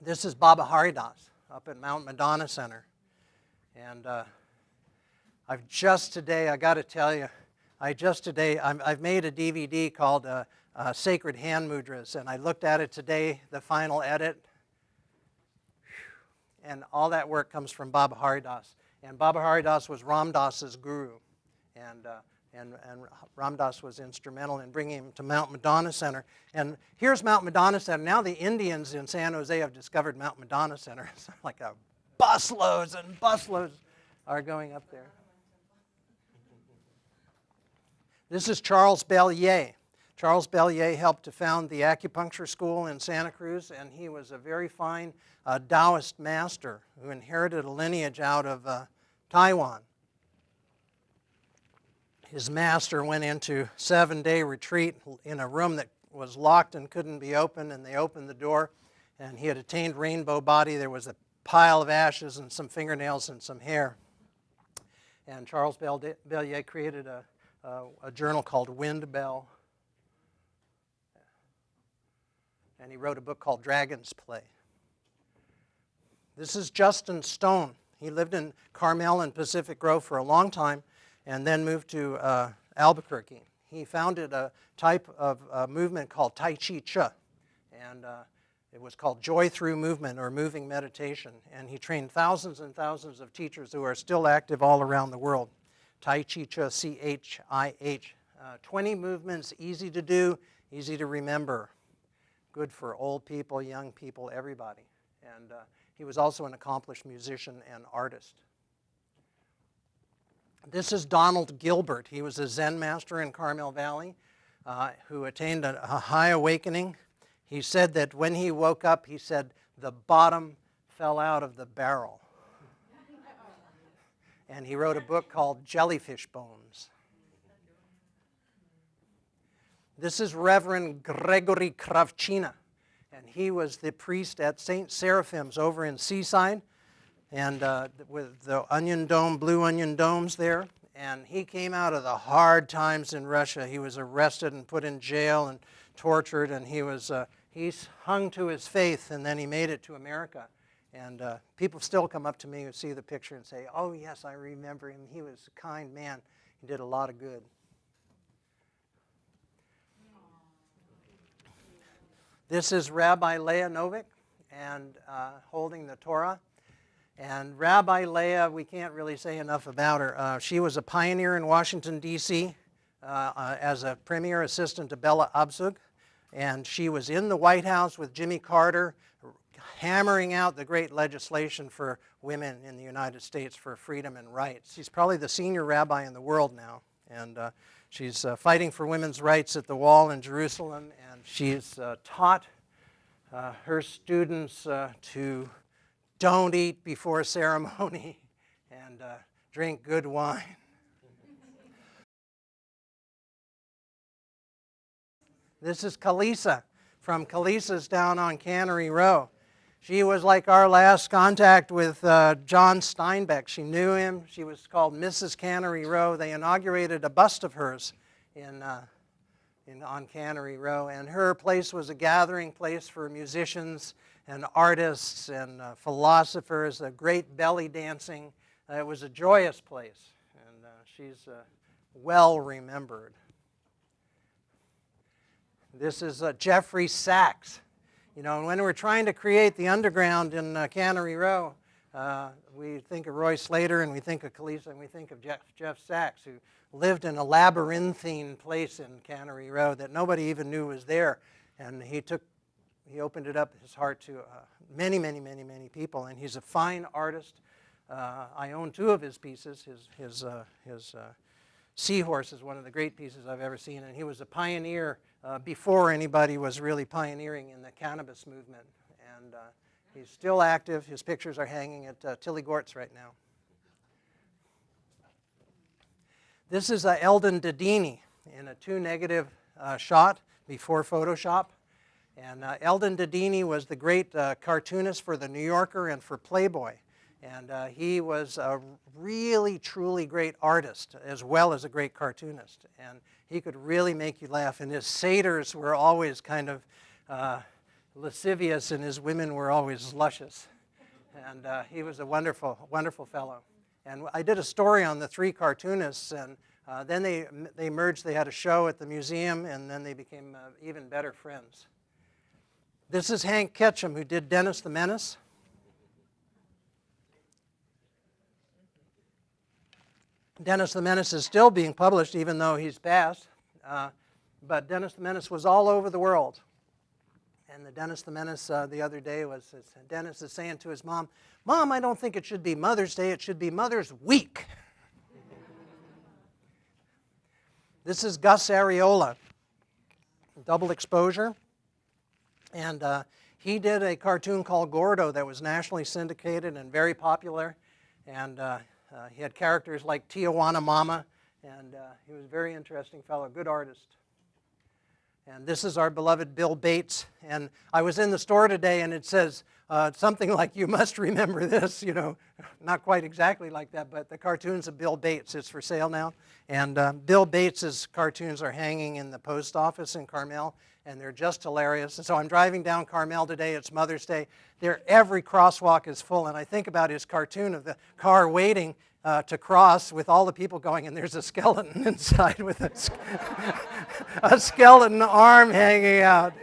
This is Baba Haridas up at Mount Madonna Center. And I've just today, I got to tell you, I've made a DVD called Sacred Hand Mudras, and I looked at it today, the final edit, and all that work comes from Baba Haridas. And Baba Haridas was Ram Dass's guru, and Ram Dass was instrumental in bringing him to Mount Madonna Center. And here's Mount Madonna Center. Now the Indians in San Jose have discovered Mount Madonna Center. It's like busloads and busloads are going up there. This is Charles Bellier. Charles Bellier helped to found the acupuncture school in Santa Cruz, and he was a very fine Taoist master who inherited a lineage out of Taiwan. His master went into 7-day retreat in a room that was locked and couldn't be opened, and they opened the door, and he had attained rainbow body. There was a pile of ashes and some fingernails and some hair. And Charles Bellier created a journal called Wind Bell. and he wrote a book called Dragon's Play. This is Justin Stone. He lived in Carmel and Pacific Grove for a long time and then moved to Albuquerque. He founded a type of movement called Tai Chi Cha, and it was called Joy Through Movement or Moving Meditation, and he trained thousands and thousands of teachers who are still active all around the world. Tai Chi Cha, C-H-I-H. 20 movements, easy to do, easy to remember. Good for old people, young people, everybody. And he was also an accomplished musician and artist. This is Donald Gilbert. He was a Zen master in Carmel Valley who attained a high awakening. He said that when he woke up, he said, the bottom fell out of the barrel. And he wrote a book called Jellyfish Bones. This is Reverend Gregory Kravchina, and he was the priest at St. Seraphim's over in Seaside, and with the onion dome, blue onion domes there. And he came out of the hard times in Russia. He was arrested and put in jail and tortured, and he's hung to his faith, and then he made it to America. And people still come up to me and see the picture and say, oh, yes, I remember him. He was a kind man. He did a lot of good. This is Rabbi Leah Novick and holding the Torah. And Rabbi Leah, we can't really say enough about her. She was a pioneer in Washington, D.C. As a premier assistant to Bella Abzug. And she was in the White House with Jimmy Carter, hammering out the great legislation for women in the United States for freedom and rights. She's probably the senior rabbi in the world now. And she's fighting for women's rights at the wall in Jerusalem. And she's taught her students to don't eat before ceremony and drink good wine. This is Kalisa from Kalisa's down on Cannery Row. She was like our last contact with John Steinbeck. She knew him. She was called Mrs. Cannery Row. They inaugurated a bust of hers on Cannery Row, and her place was a gathering place for musicians and artists and philosophers, a great belly dancing. It was a joyous place, and she's well remembered. This is Jeffrey Sachs. You know, when we're trying to create the underground in Cannery Row, we think of Roy Slater and we think of Kalisa and we think of Jeff Sachs, who lived in a labyrinthine place in Cannery Row that nobody even knew was there. And he opened it up, his heart, to many, many, many, many people. And he's a fine artist. I own two of his pieces. His Seahorse is one of the great pieces I've ever seen. And he was a pioneer before anybody was really pioneering in the cannabis movement. And he's still active. His pictures are hanging at Tilly Gort's right now. This is Eldon Dedini in a 2-negative shot before Photoshop. And Eldon Dedini was the great cartoonist for The New Yorker and for Playboy. And he was a really, truly great artist as well as a great cartoonist. And he could really make you laugh. And his satyrs were always kind of lascivious, and his women were always luscious. And he was a wonderful, wonderful fellow. And I did a story on the three cartoonists, and then they merged. They had a show at the museum, and then they became even better friends. This is Hank Ketchum, who did Dennis the Menace. Dennis the Menace is still being published, even though he's passed. But Dennis the Menace was all over the world. And the Dennis the Menace the other day was, Dennis is saying to his mom, "Mom, I don't think it should be Mother's Day, it should be Mother's Week." This is Gus Areola, double exposure. And he did a cartoon called Gordo that was nationally syndicated and very popular. And he had characters like Tijuana Mama, and he was a very interesting fellow, good artist. And this is our beloved Bill Bates. And I was in the store today, and it says something like, "You must remember this," you know, not quite exactly like that, but the cartoons of Bill Bates. It's for sale now. And Bill Bates's cartoons are hanging in the post office in Carmel, and they're just hilarious. And so I'm driving down Carmel today. It's Mother's Day. Every crosswalk is full, and I think about his cartoon of the car waiting to cross with all the people going, and there's a skeleton inside with a skeleton arm hanging out.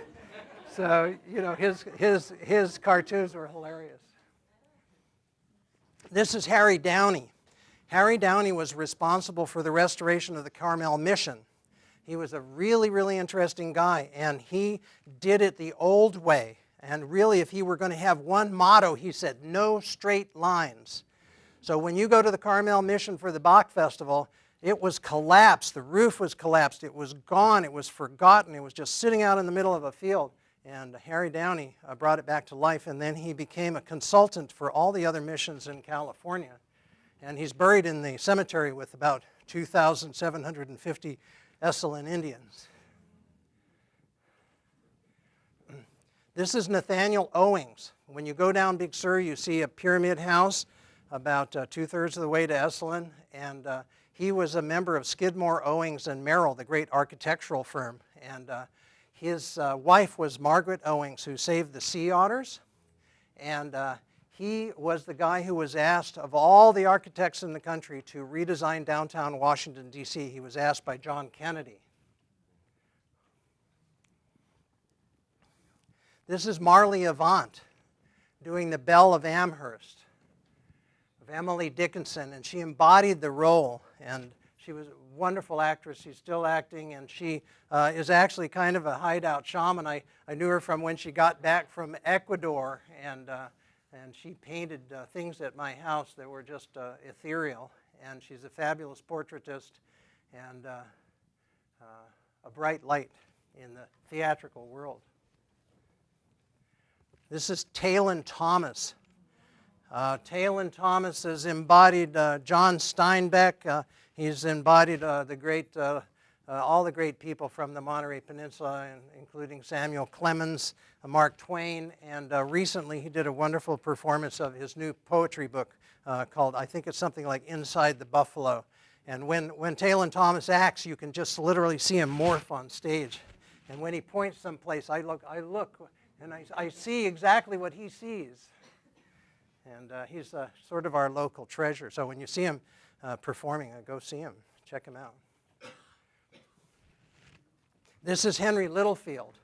So, you know, his cartoons were hilarious. This is Harry Downey. Harry Downey was responsible for the restoration of the Carmel Mission. He was a really, really interesting guy, and he did it the old way. And really, if he were going to have one motto, he said, no straight lines. So when you go to the Carmel Mission for the Bach Festival, it was collapsed. The roof was collapsed. It was gone. It was forgotten. It was just sitting out in the middle of a field. And Harry Downey brought it back to life, and then he became a consultant for all the other missions in California. And he's buried in the cemetery with about 2,750 Esselen Indians. This is Nathaniel Owings. When you go down Big Sur, you see a pyramid house about 2/3 of the way to Esselen, and he was a member of Skidmore, Owings, and Merrill, the great architectural firm. And his wife was Margaret Owings, who saved the sea otters, and he was the guy who was asked, of all the architects in the country, to redesign downtown Washington, D.C. He was asked by John Kennedy. This is Marley Avant doing the Belle of Amherst, of Emily Dickinson, and she embodied the role, and she was a wonderful actress. She's still acting, and she is actually kind of a hideout shaman. I knew her from when she got back from Ecuador, and she painted things at my house that were just ethereal, and she's a fabulous portraitist and a bright light in the theatrical world. This is Talon Thomas. Talon Thomas has embodied John Steinbeck. He's embodied all the great people from the Monterey Peninsula, including Samuel Clemens, Mark Twain, and recently he did a wonderful performance of his new poetry book called, I think it's something like Inside the Buffalo. And when Talon Thomas acts, you can just literally see him morph on stage. And when he points someplace, I look, and I see exactly what he sees. And he's sort of our local treasure. So when you see him performing, go see him. Check him out. This is Henry Littlefield.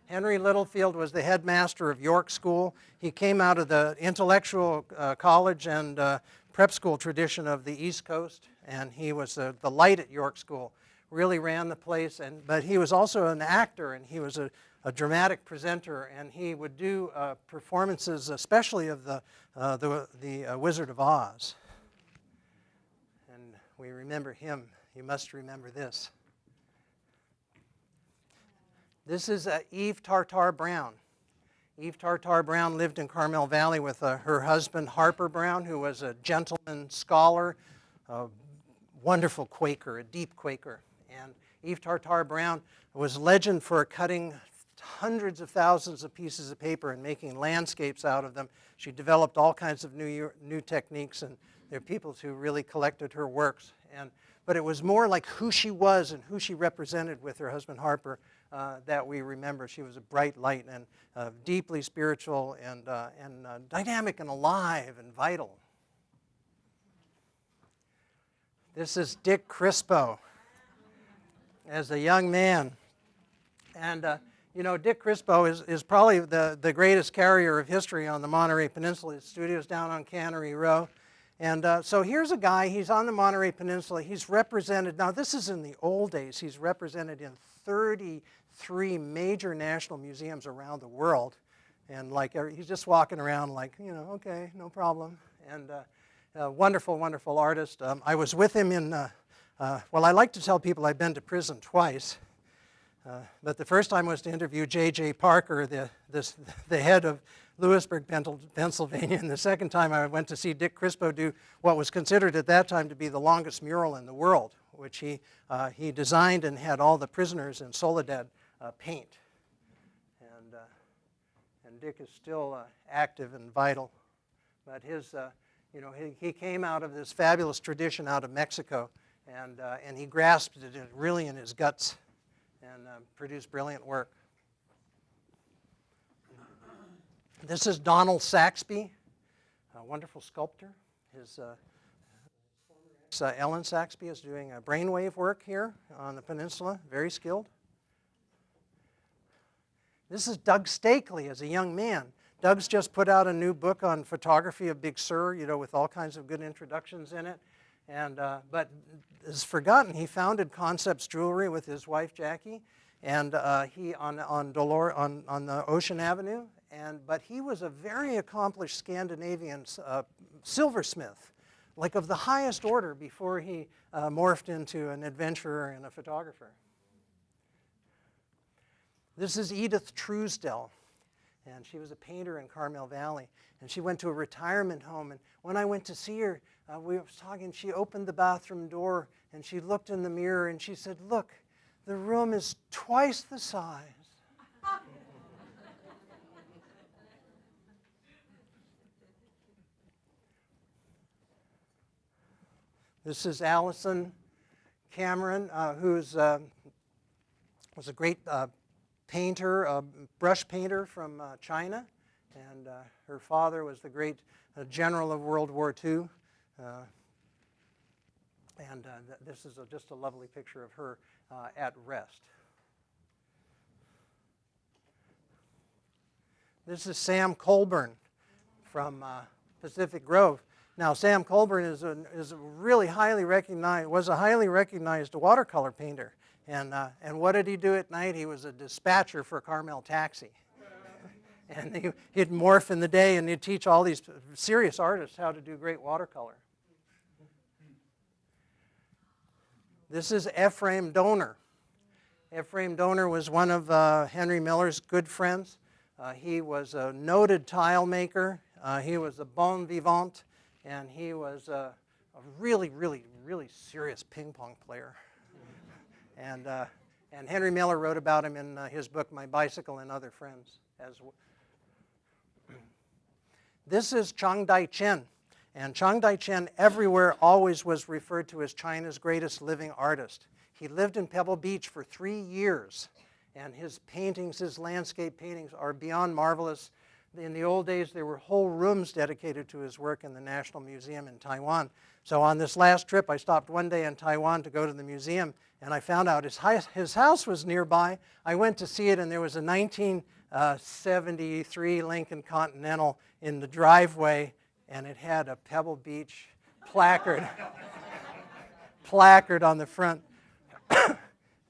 Henry Littlefield was the headmaster of York School. He came out of the intellectual college and prep school tradition of the East Coast, and he was the light at York School. Really ran the place, but he was also an actor, and he was a dramatic presenter, and he would do performances, especially of the Wizard of Oz. And we remember him. You must remember this. This is Eve Tartar Brown. Eve Tartar Brown lived in Carmel Valley with her husband, Harper Brown, who was a gentleman scholar, a wonderful Quaker, a deep Quaker. And Eve Tartar Brown was legend for cutting hundreds of thousands of pieces of paper and making landscapes out of them. She developed all kinds of new techniques, and there are people who really collected her works. But it was more like who she was and who she represented with her husband Harper that we remember. She was a bright light and deeply spiritual and dynamic and alive and vital. This is Dick Crispo as a young man. And you know, Dick Crispo is probably the greatest carrier of history on the Monterey Peninsula. His studio's down on Cannery Row. And so here's a guy, he's on the Monterey Peninsula. He's represented, now this is in the old days, he's represented in 33 major national museums around the world. And like, he's just walking around like, you know, okay, no problem. And a wonderful, wonderful artist. I was with him in, well, I like to tell people I've been to prison twice. But the first time was to interview J.J. Parker, the head of Lewisburg, Pennsylvania. And the second time I went to see Dick Crispo do what was considered at that time to be the longest mural in the world, which he designed and had all the prisoners in Soledad paint. And Dick is still active and vital. But his, you know, he came out of this fabulous tradition out of Mexico, and he grasped it really in his guts. and produced brilliant work. This is Donald Saxby, a wonderful sculptor. His Ellen Saxby is doing brainwave work here on the peninsula, very skilled. This is Doug Stakely as a young man. Doug's just put out a new book on photography of Big Sur, with all kinds of good introductions in it. And but is forgotten, he founded Concepts Jewelry with his wife Jackie, and he on the Ocean Avenue. But he was a very accomplished Scandinavian silversmith, like of the highest order, before he morphed into an adventurer and a photographer. This is Edith Truesdell, and she was a painter in Carmel Valley. And she went to a retirement home, and when I went to see her, we were talking, she opened the bathroom door, and she looked in the mirror, and she said, "Look, the room is twice the size." This is Allison Cameron, who was a great painter, a brush painter from China, and her father was the great general of World War II. This is just a lovely picture of her at rest. This is Sam Colburn from Pacific Grove. Now, Sam Colburn is a really highly recognized, was a highly recognized watercolor painter. And what did he do at night? He was a dispatcher for Carmel Taxi. And he'd morph in the day, and he'd teach all these serious artists how to do great watercolor. This is Ephraim Donor. Ephraim Donor was one of Henry Miller's good friends. He was a noted tile maker. He was a bon vivant. And he was a really, really, really serious ping pong player. And Henry Miller wrote about him in his book, My Bicycle and Other Friends. This is Chang Dai-chen. And Chang Dai-chen everywhere always was referred to as China's greatest living artist. He lived in Pebble Beach for 3 years. And his paintings, his landscape paintings, are beyond marvelous. In the old days, there were whole rooms dedicated to his work in the National Museum in Taiwan. So on this last trip, I stopped one day in Taiwan to go to the museum, and I found out his house was nearby. I went to see it, and there was a 1973 Lincoln Continental in the driveway, and it had a Pebble Beach placard on the front.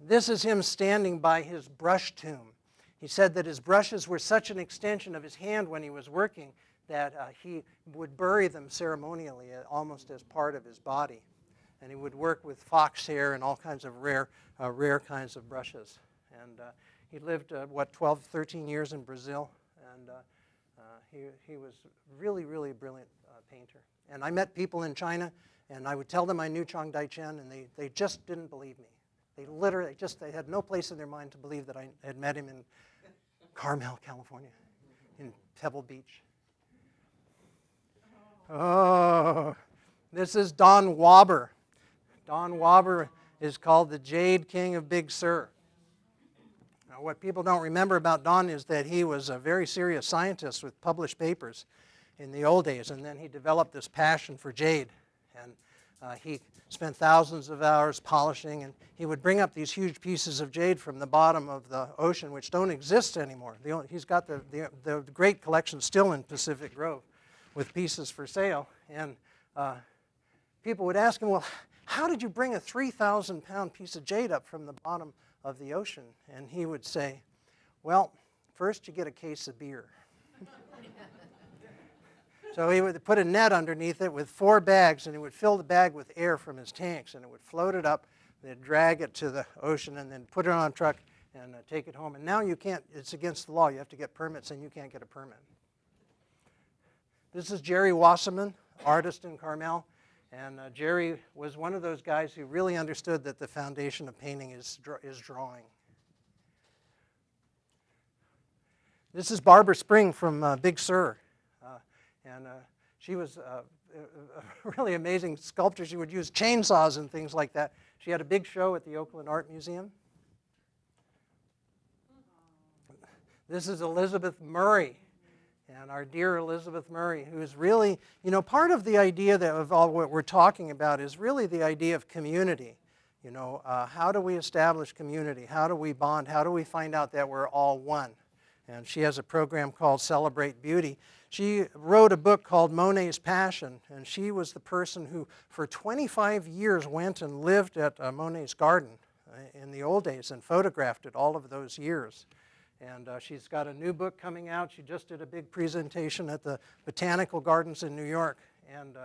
This is him standing by his brush tomb. He said that his brushes were such an extension of his hand when he was working that he would bury them ceremonially, almost as part of his body. And he would work with fox hair and all kinds of rare kinds of brushes. And he lived, 12, 13 years in Brazil. And he was really, really brilliant painter. And I met people in China, and I would tell them I knew Chang Dai-chen, and they just didn't believe me. They had no place in their mind to believe that I had met him in Carmel, California, in Pebble Beach. Oh, this is Don Wauber. Don Wauber is called the Jade King of Big Sur. Now, what people don't remember about Don is that he was a very serious scientist with published papers in the old days, and then he developed this passion for jade. And he spent thousands of hours polishing, and he would bring up these huge pieces of jade from the bottom of the ocean, which don't exist anymore. He's got the great collection still in Pacific Grove with pieces for sale. And people would ask him, well, how did you bring a 3,000-pound piece of jade up from the bottom of the ocean? And he would say, well, first you get a case of beer. So he would put a net underneath it with 4 bags, and he would fill the bag with air from his tanks, and it would float it up, they'd drag it to the ocean, and then put it on a truck and take it home. And now you can't, it's against the law. You have to get permits, and you can't get a permit. This is Jerry Wasserman, artist in Carmel. And Jerry was one of those guys who really understood that the foundation of painting is drawing. This is Barbara Spring from Big Sur. She was a really amazing sculptor. She would use chainsaws and things like that. She had a big show at the Oakland Art Museum. This is Elizabeth Murray. And our dear Elizabeth Murray, who's really, part of the idea of all what we're talking about is really the idea of community. How do we establish community? How do we bond? How do we find out that we're all one? And she has a program called Celebrate Beauty. She wrote a book called Monet's Passion, and she was the person who, for 25 years, went and lived at Monet's garden in the old days and photographed it all of those years. And she's got a new book coming out. She just did a big presentation at the Botanical Gardens in New York. And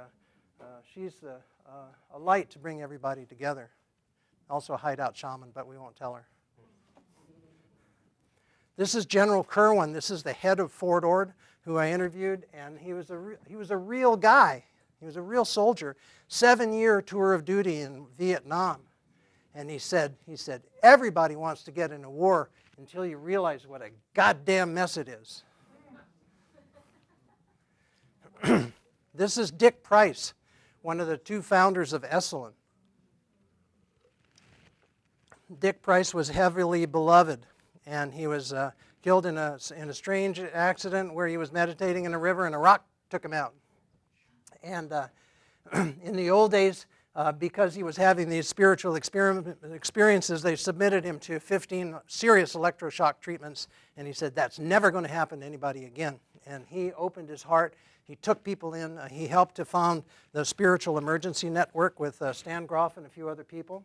she's a light to bring everybody together. Also a hideout shaman, but we won't tell her. This is General Kirwan. This is the head of Fort Ord, who I interviewed. And he was a real guy. He was a real soldier. 7-year tour of duty in Vietnam. And he said, everybody wants to get in a war until you realize what a goddamn mess it is. This is Dick Price, one of the 2 founders of Esalen. Dick Price was heavily beloved, and he was killed in a strange accident where he was meditating in a river and a rock took him out. And in the old days, because he was having these spiritual experiences, they submitted him to 15 serious electroshock treatments, and he said, that's never going to happen to anybody again. And he opened his heart. He took people in. He helped to found the Spiritual Emergency Network with Stan Groff and a few other people.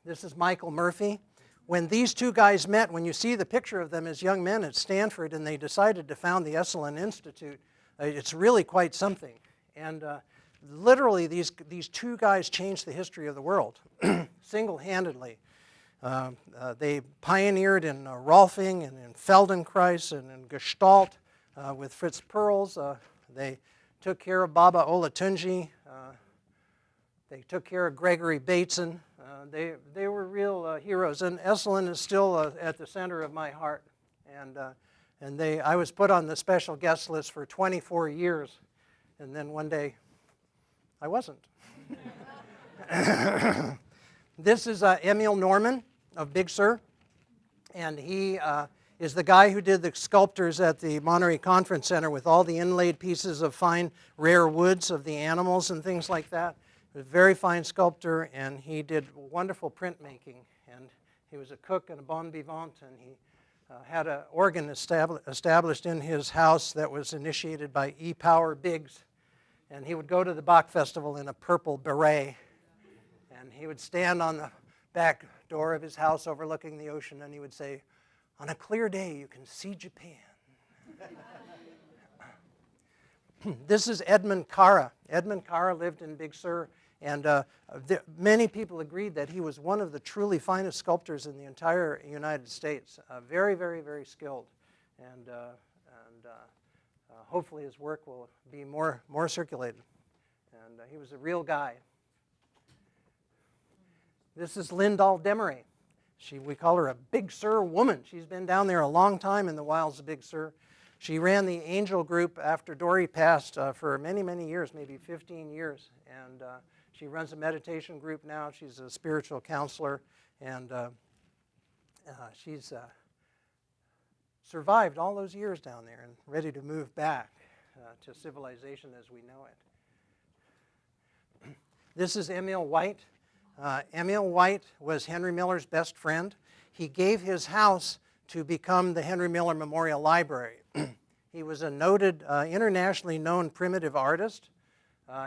This is Michael Murphy. When these 2 guys met, when you see the picture of them as young men at Stanford, and they decided to found the Esalen Institute, it's really quite something. And literally, these 2 guys changed the history of the world, single-handedly. They pioneered in Rolfing and in Feldenkrais and in Gestalt with Fritz Perls. They took care of Baba Olatunji. They took care of Gregory Bateson. They were real heroes, and Esalen is still at the center of my heart. And I was put on the special guest list for 24 years, and then one day I wasn't. This is Emil Norman of Big Sur, and he is the guy who did the sculptures at the Monterey Conference Center with all the inlaid pieces of fine, rare woods of the animals and things like that. He was a very fine sculptor, and he did wonderful printmaking. And he was a cook and a bon vivant, and he had an organ established in his house that was initiated by E. Power Biggs. And he would go to the Bach Festival in a purple beret, and he would stand on the back door of his house overlooking the ocean, and he would say, on a clear day, you can see Japan. This is Edmund Cara. Edmund Cara lived in Big Sur, and many people agreed that he was one of the truly finest sculptors in the entire United States. Very, very, very skilled, and hopefully his work will be more circulated. And he was a real guy. This is Lyndall Demery. We call her a Big Sur woman. She's been down there a long time in the wilds of Big Sur. She ran the Angel Group after Dory passed for many, many years, maybe 15 years. And she runs a meditation group now. She's a spiritual counselor. And she's survived all those years down there and ready to move back to civilization as we know it. This is Emil White. Emil White was Henry Miller's best friend. He gave his house to become the Henry Miller Memorial Library. He was a noted, internationally known primitive artist.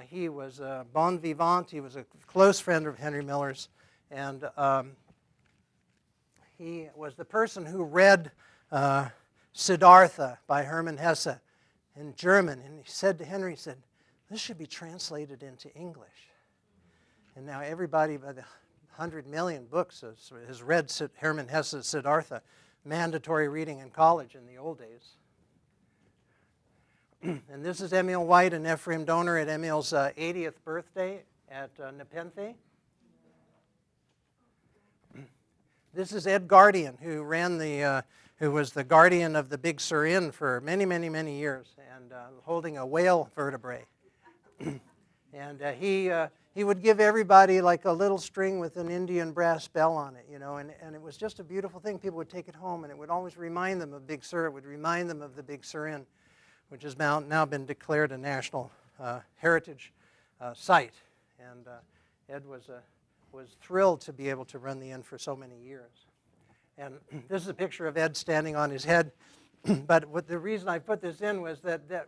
He was a bon vivant. He was a close friend of Henry Miller's. And he was the person who read Siddhartha by Hermann Hesse in German. And he said to Henry, he said, this should be translated into English. And now everybody by the 100 million books has read Hermann Hesse's Siddhartha, mandatory reading in college in the old days. And this is Emil White and Ephraim Donor at Emil's 80th birthday at Nepenthe. This is Ed Guardian, who was the guardian of the Big Sur Inn for many, many, many years, and holding a whale vertebrae. And he would give everybody like a little string with an Indian brass bell on it, and it was just a beautiful thing. People would take it home, and it would always remind them of Big Sur. It would remind them of the Big Sur Inn, which has now been declared a national heritage site. And Ed was thrilled to be able to run the inn for so many years. And this is a picture of Ed standing on his head. But the reason I put this in was that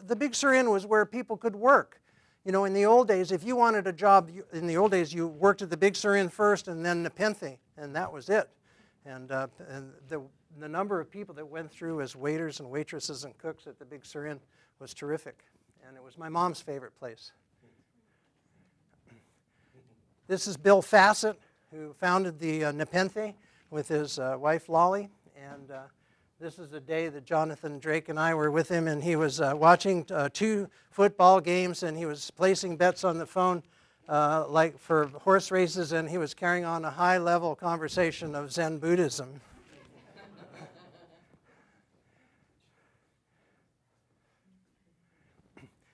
the Big Sur Inn was where people could work. In the old days, if you wanted a job, in the old days, you worked at the Big Sur Inn first and then Nepenthe, and that was it. And the number of people that went through as waiters and waitresses and cooks at the Big Sur Inn was terrific. And it was my mom's favorite place. This is Bill Fassett, who founded the Nepenthe with his wife Lolly. And this is the day that Jonathan Drake and I were with him, and he was watching 2 football games, and he was placing bets on the phone like for horse races, and he was carrying on a high-level conversation of Zen Buddhism.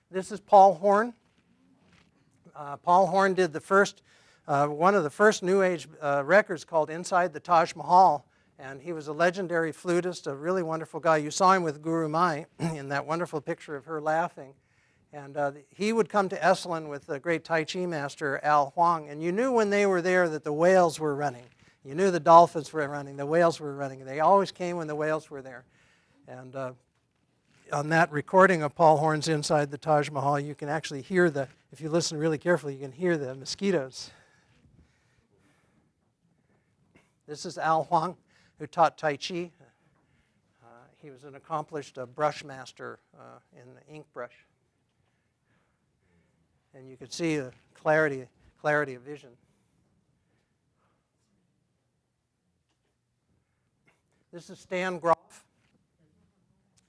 This is Paul Horn. Paul Horn did one of the first New Age records called Inside the Taj Mahal. And he was a legendary flutist, a really wonderful guy. You saw him with Guru Mai in that wonderful picture of her laughing. And he would come to Esalen with the great Tai Chi master, Al Huang. And you knew when they were there that the whales were running. You knew the dolphins were running, the whales were running. They always came when the whales were there. And on that recording of Paul Horn's Inside the Taj Mahal, you can actually hear if you listen really carefully, you can hear the mosquitoes. This is Al Huang, who taught Tai Chi. He was an accomplished brush master in the ink brush. And you could see the clarity of vision. This is Stan Groff.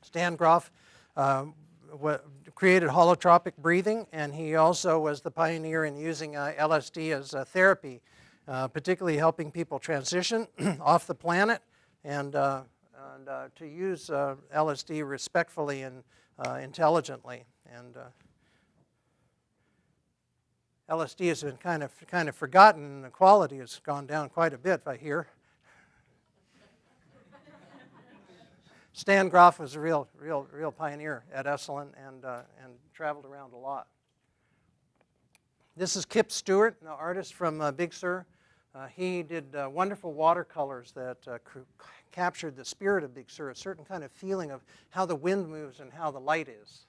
Stan Groff created holotropic breathing, and he also was the pioneer in using LSD as therapy, particularly helping people transition off the planet and to use LSD respectfully and intelligently. And LSD has been kind of forgotten, and the quality has gone down quite a bit, I hear. Stan Groff was a real pioneer at Esalen and traveled around a lot. This is Kip Stewart, an artist from Big Sur. He did wonderful watercolors that captured the spirit of Big Sur, a certain kind of feeling of how the wind moves and how the light is.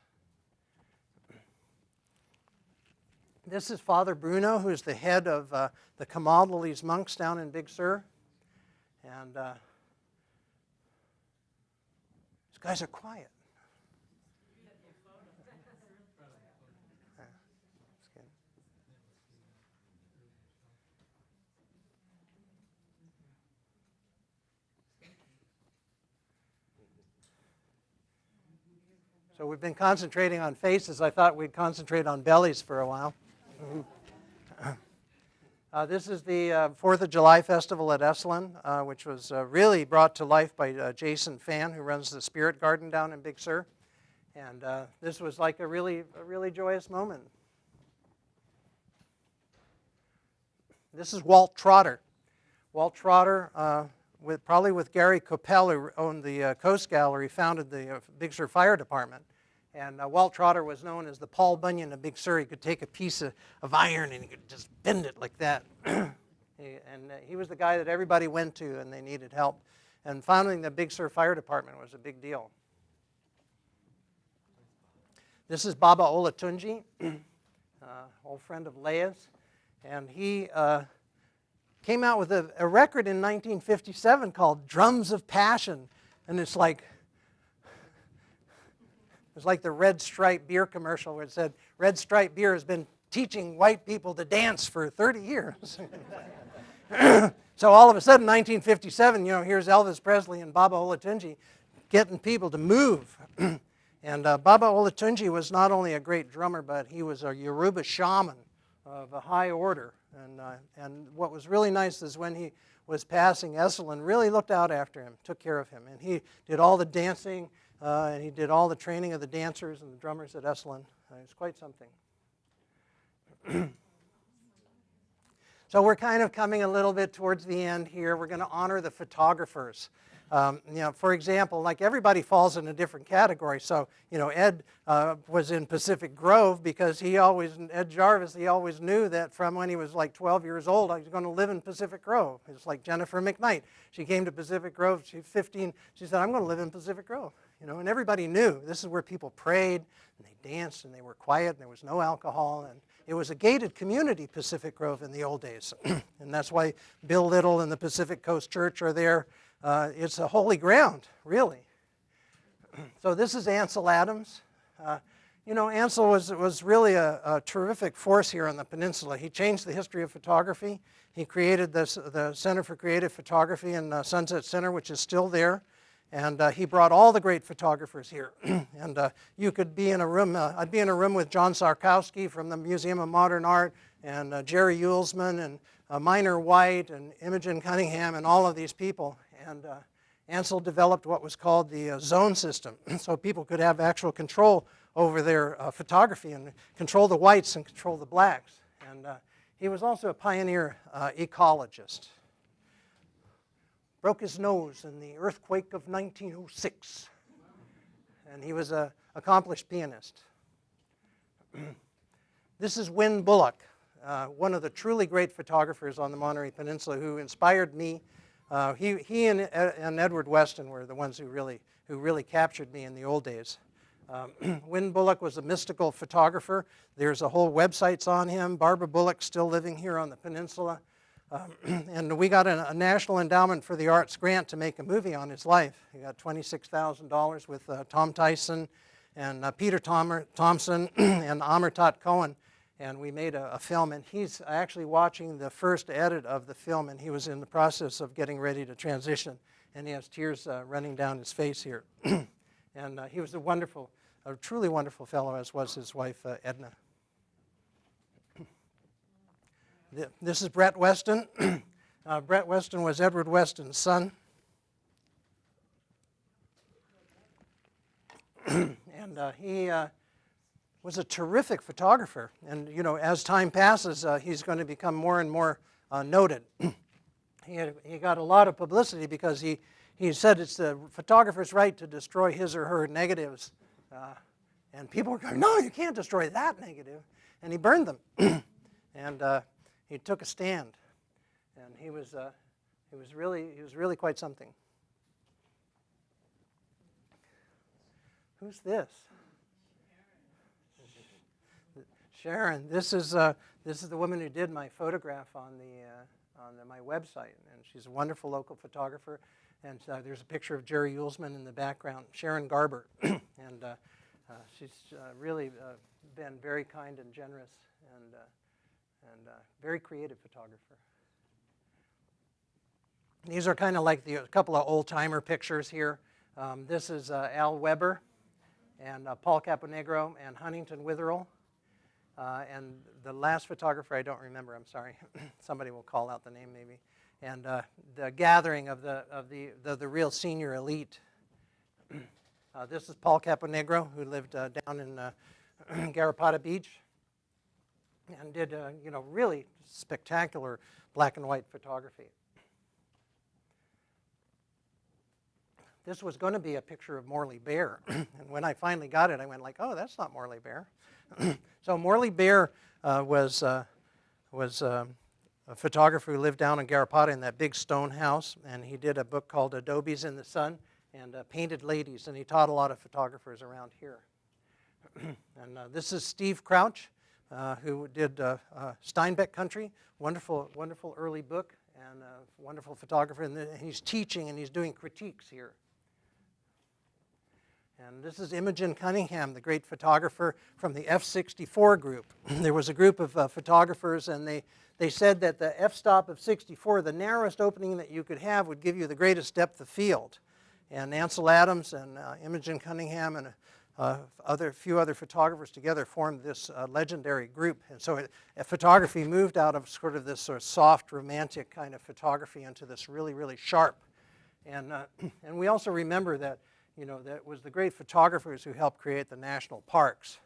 This is Father Bruno, who is the head of the Camaldolese monks down in Big Sur. And these guys are quiet. So we've been concentrating on faces. I thought we'd concentrate on bellies for a while. This is the 4th of July festival at Esalen, which was really brought to life by Jason Fan, who runs the Spirit Garden down in Big Sur. And this was like a really joyous moment. This is Walt Trotter. Walt Trotter, probably with Gary Coppell, who owned the Coast Gallery, founded the Big Sur Fire Department. And Walt Trotter was known as the Paul Bunyan of Big Sur. He could take a piece of iron and he could just bend it like that. He was the guy that everybody went to and they needed help. And founding the Big Sur Fire Department was a big deal. This is Baba Olatunji, old friend of Leia's. And he came out with a record in 1957 called Drums of Passion. And it's like the Red Stripe beer commercial where it said, Red Stripe beer has been teaching white people to dance for 30 years. So all of a sudden, 1957, here's Elvis Presley and Baba Olatunji getting people to move. And Baba Olatunji was not only a great drummer, but he was a Yoruba shaman of a high order. And what was really nice is when he was passing, Esalen really looked out after him, took care of him. And he did all the dancing, and he did all the training of the dancers and the drummers at Esalen. It was quite something. So we're kind of coming a little bit towards the end here. We're going to honor the photographers. For example, like everybody falls in a different category. So, Ed was in Pacific Grove because Ed Jarvis, he always knew that from when he was like 12 years old, he was going to live in Pacific Grove. It's like Jennifer McKnight. She came to Pacific Grove, she was 15. She said, I'm going to live in Pacific Grove. And everybody knew this is where people prayed and they danced and they were quiet and there was no alcohol. And it was a gated community, Pacific Grove, in the old days. And that's why Bill Little and the Pacific Coast Church are there. It's a holy ground, really. So this is Ansel Adams. Ansel was really a terrific force here on the peninsula. He changed the history of photography. He created the Center for Creative Photography in Sunset Center, which is still there. And he brought all the great photographers here. And you could be in a room, I'd be in a room with John Sarkowski from the Museum of Modern Art, and Jerry Uelsman, and Minor White, and Imogen Cunningham, and all of these people. And Ansel developed what was called the zone system, so people could have actual control over their photography and control the whites and control the blacks. And he was also a pioneer ecologist. Broke his nose in the earthquake of 1906. And he was an accomplished pianist. This is Win Bullock, one of the truly great photographers on the Monterey Peninsula who inspired me. He and Edward Weston were the ones who really captured me in the old days. Win Bullock was a mystical photographer. There's a whole websites on him. Barbara Bullock's still living here on the peninsula. And we got a National Endowment for the Arts grant to make a movie on his life. We got $26,000 with Tom Tyson and Peter Thompson and Amartat Cohen. And we made a film, and he's actually watching the first edit of the film, and he was in the process of getting ready to transition. And he has tears running down his face here. And he was a truly wonderful fellow, as was his wife, Edna. This is Brett Weston. Brett Weston was Edward Weston's son. And he was a terrific photographer. And, as time passes, he's going to become more and more noted. He got a lot of publicity because he said it's the photographer's right to destroy his or her negatives. And people were going, no, you can't destroy that negative. And he burned them. And he took a stand. And he was really quite something. Who's this? Sharon. This is the woman who did my photograph on my website, and she's a wonderful local photographer. And there's a picture of Jerry Uelsman in the background, Sharon Garber, and she's really been very kind and generous and very creative photographer. These are kind of like a couple of old-timer pictures here. This is Al Weber and Paul Caponegro and Huntington Witherell. And the last photographer, I don't remember, I'm sorry. Somebody will call out the name maybe. And the gathering of the real senior elite. This is Paul Caponegro, who lived down in Garrapatta Beach and did really spectacular black and white photography. This was going to be a picture of Morley Bear, and when I finally got it, I went like, "Oh, that's not Morley Bear." So Morley Bear was a photographer who lived down in Garrapatta in that big stone house, and he did a book called Adobes in the Sun and Painted Ladies, and he taught a lot of photographers around here. And this is Steve Crouch, who did Steinbeck Country, wonderful early book, and a wonderful photographer, and he's teaching and he's doing critiques here. And this is Imogen Cunningham, the great photographer from the F-64 group. There was a group of photographers, and they said that the f-stop of 64, the narrowest opening that you could have, would give you the greatest depth of field. And Ansel Adams and Imogen Cunningham and a few other photographers together formed this legendary group. And so photography moved out of sort of this sort of soft, romantic kind of photography into this really, really sharp. And we also remember that, that it was the great photographers who helped create the national parks.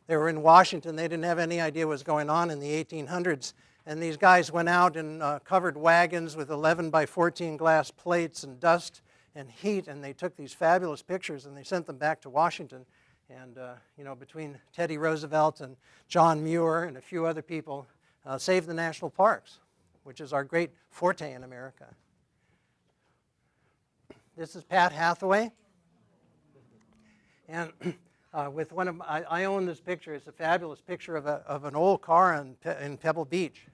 They were in Washington. They didn't have any idea what was going on in the 1800s. And these guys went out in covered wagons with 11 by 14 glass plates and dust and heat, and they took these fabulous pictures and they sent them back to Washington. And between Teddy Roosevelt and John Muir and a few other people, saved the national parks, which is our great forte in America. This is Pat Hathaway. And with one of I own this picture. It's a fabulous picture of an old car in Pebble Beach.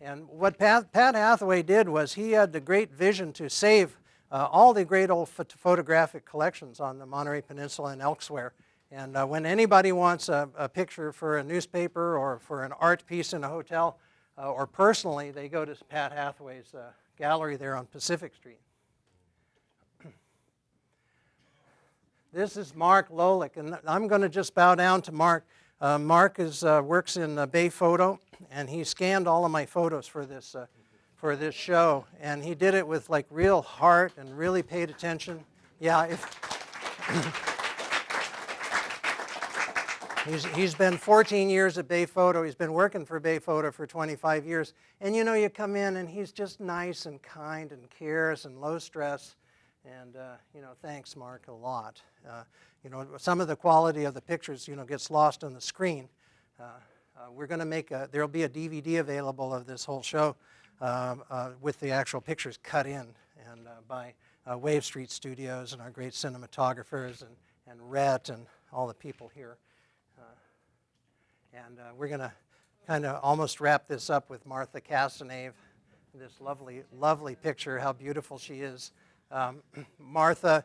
And what Pat Hathaway did was he had the great vision to save all the great old photographic collections on the Monterey Peninsula and elsewhere. And when anybody wants a picture for a newspaper or for an art piece in a hotel, or personally, they go to Pat Hathaway's gallery there on Pacific Street. This is Mark Lolick, and I'm going to just bow down to Mark. Mark works in Bay Photo, and he scanned all of my photos for this show, and he did it with like real heart and really paid attention. Yeah, he's been 14 years at Bay Photo. He's been working for Bay Photo for 25 years, and you come in and he's just nice and kind and cares and low stress. And, thanks, Mark, a lot. Some of the quality of the pictures, gets lost on the screen. We're going to there'll be a DVD available of this whole show with the actual pictures cut in and by Wave Street Studios and our great cinematographers and Rhett and all the people here. We're going to kind of almost wrap this up with Martha Casanave, this lovely, lovely picture, how beautiful she is. Martha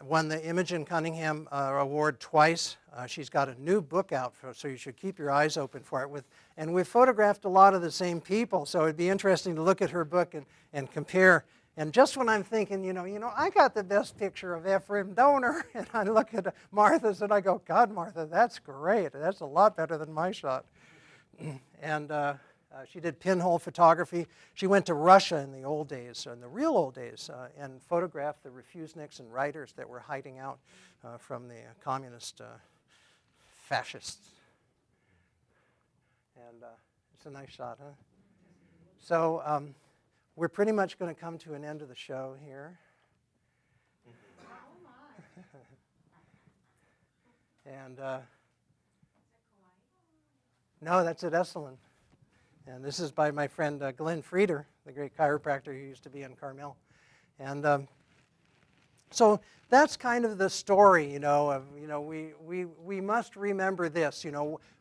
won the Imogen Cunningham Award twice. She's got a new book out, so you should keep your eyes open for it. And we've photographed a lot of the same people, so it'd be interesting to look at her book and compare. And just when I'm thinking, I got the best picture of Ephraim Donor, and I look at Martha's and I go, God, Martha, that's great. That's a lot better than my shot. And she did pinhole photography. She went to Russia in the old days, in the real old days, and photographed the refuseniks and writers that were hiding out from the communist fascists. And it's a nice shot, huh? So we're pretty much going to come to an end of the show here. And no, that's at Esalen. And this is by my friend Glenn Frieder, the great chiropractor who used to be in Carmel. And so that's kind of the story, we must remember this,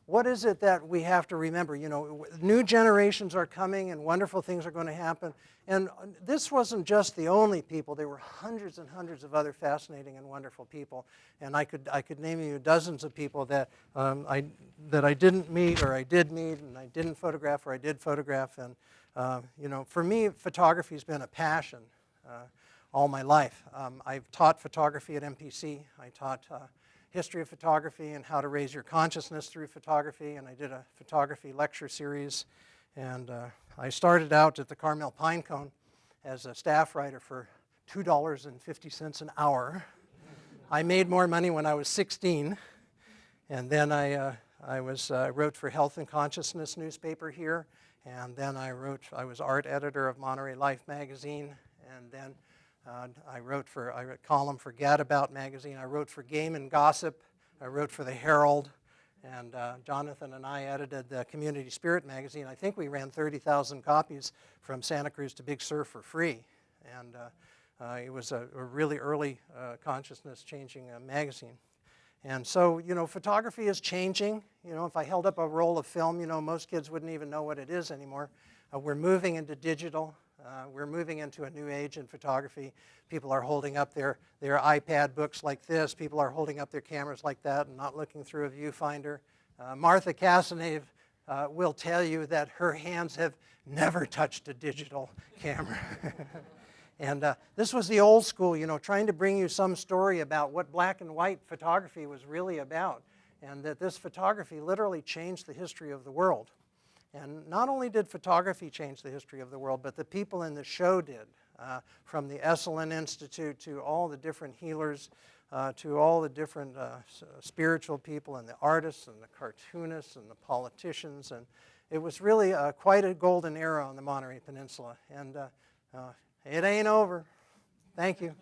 what is it that we have to remember? New generations are coming and wonderful things are going to happen. And this wasn't just the only people. There were hundreds and hundreds of other fascinating and wonderful people. And I could name you dozens of people that I didn't meet or I did meet and I didn't photograph or I did photograph. And, for me, photography has been a passion all my life. I've taught photography at MPC. I taught history of photography and how to raise your consciousness through photography, and I did a photography lecture series. And I started out at the Carmel Pinecone as a staff writer for $2.50 an hour. I made more money when I was 16, and then I wrote for Health and Consciousness newspaper here, and then I was art editor of Monterey Life magazine, and then I wrote a column for Gadabout magazine. I wrote for Game and Gossip. I wrote for the Herald. And Jonathan and I edited the Community Spirit magazine. I think we ran 30,000 copies from Santa Cruz to Big Sur for free. And it was a really early consciousness-changing magazine. And so, photography is changing. If I held up a roll of film, most kids wouldn't even know what it is anymore. We're moving into digital. We're moving into a new age in photography. People are holding up their iPad books like this. People are holding up their cameras like that and not looking through a viewfinder. Martha Casanave will tell you that her hands have never touched a digital camera. And this was the old school, trying to bring you some story about what black and white photography was really about, and that this photography literally changed the history of the world. And not only did photography change the history of the world, but the people in the show did, from the Esalen Institute to all the different healers to all the different spiritual people and the artists and the cartoonists and the politicians. And it was really quite a golden era on the Monterey Peninsula. And it ain't over. Thank you.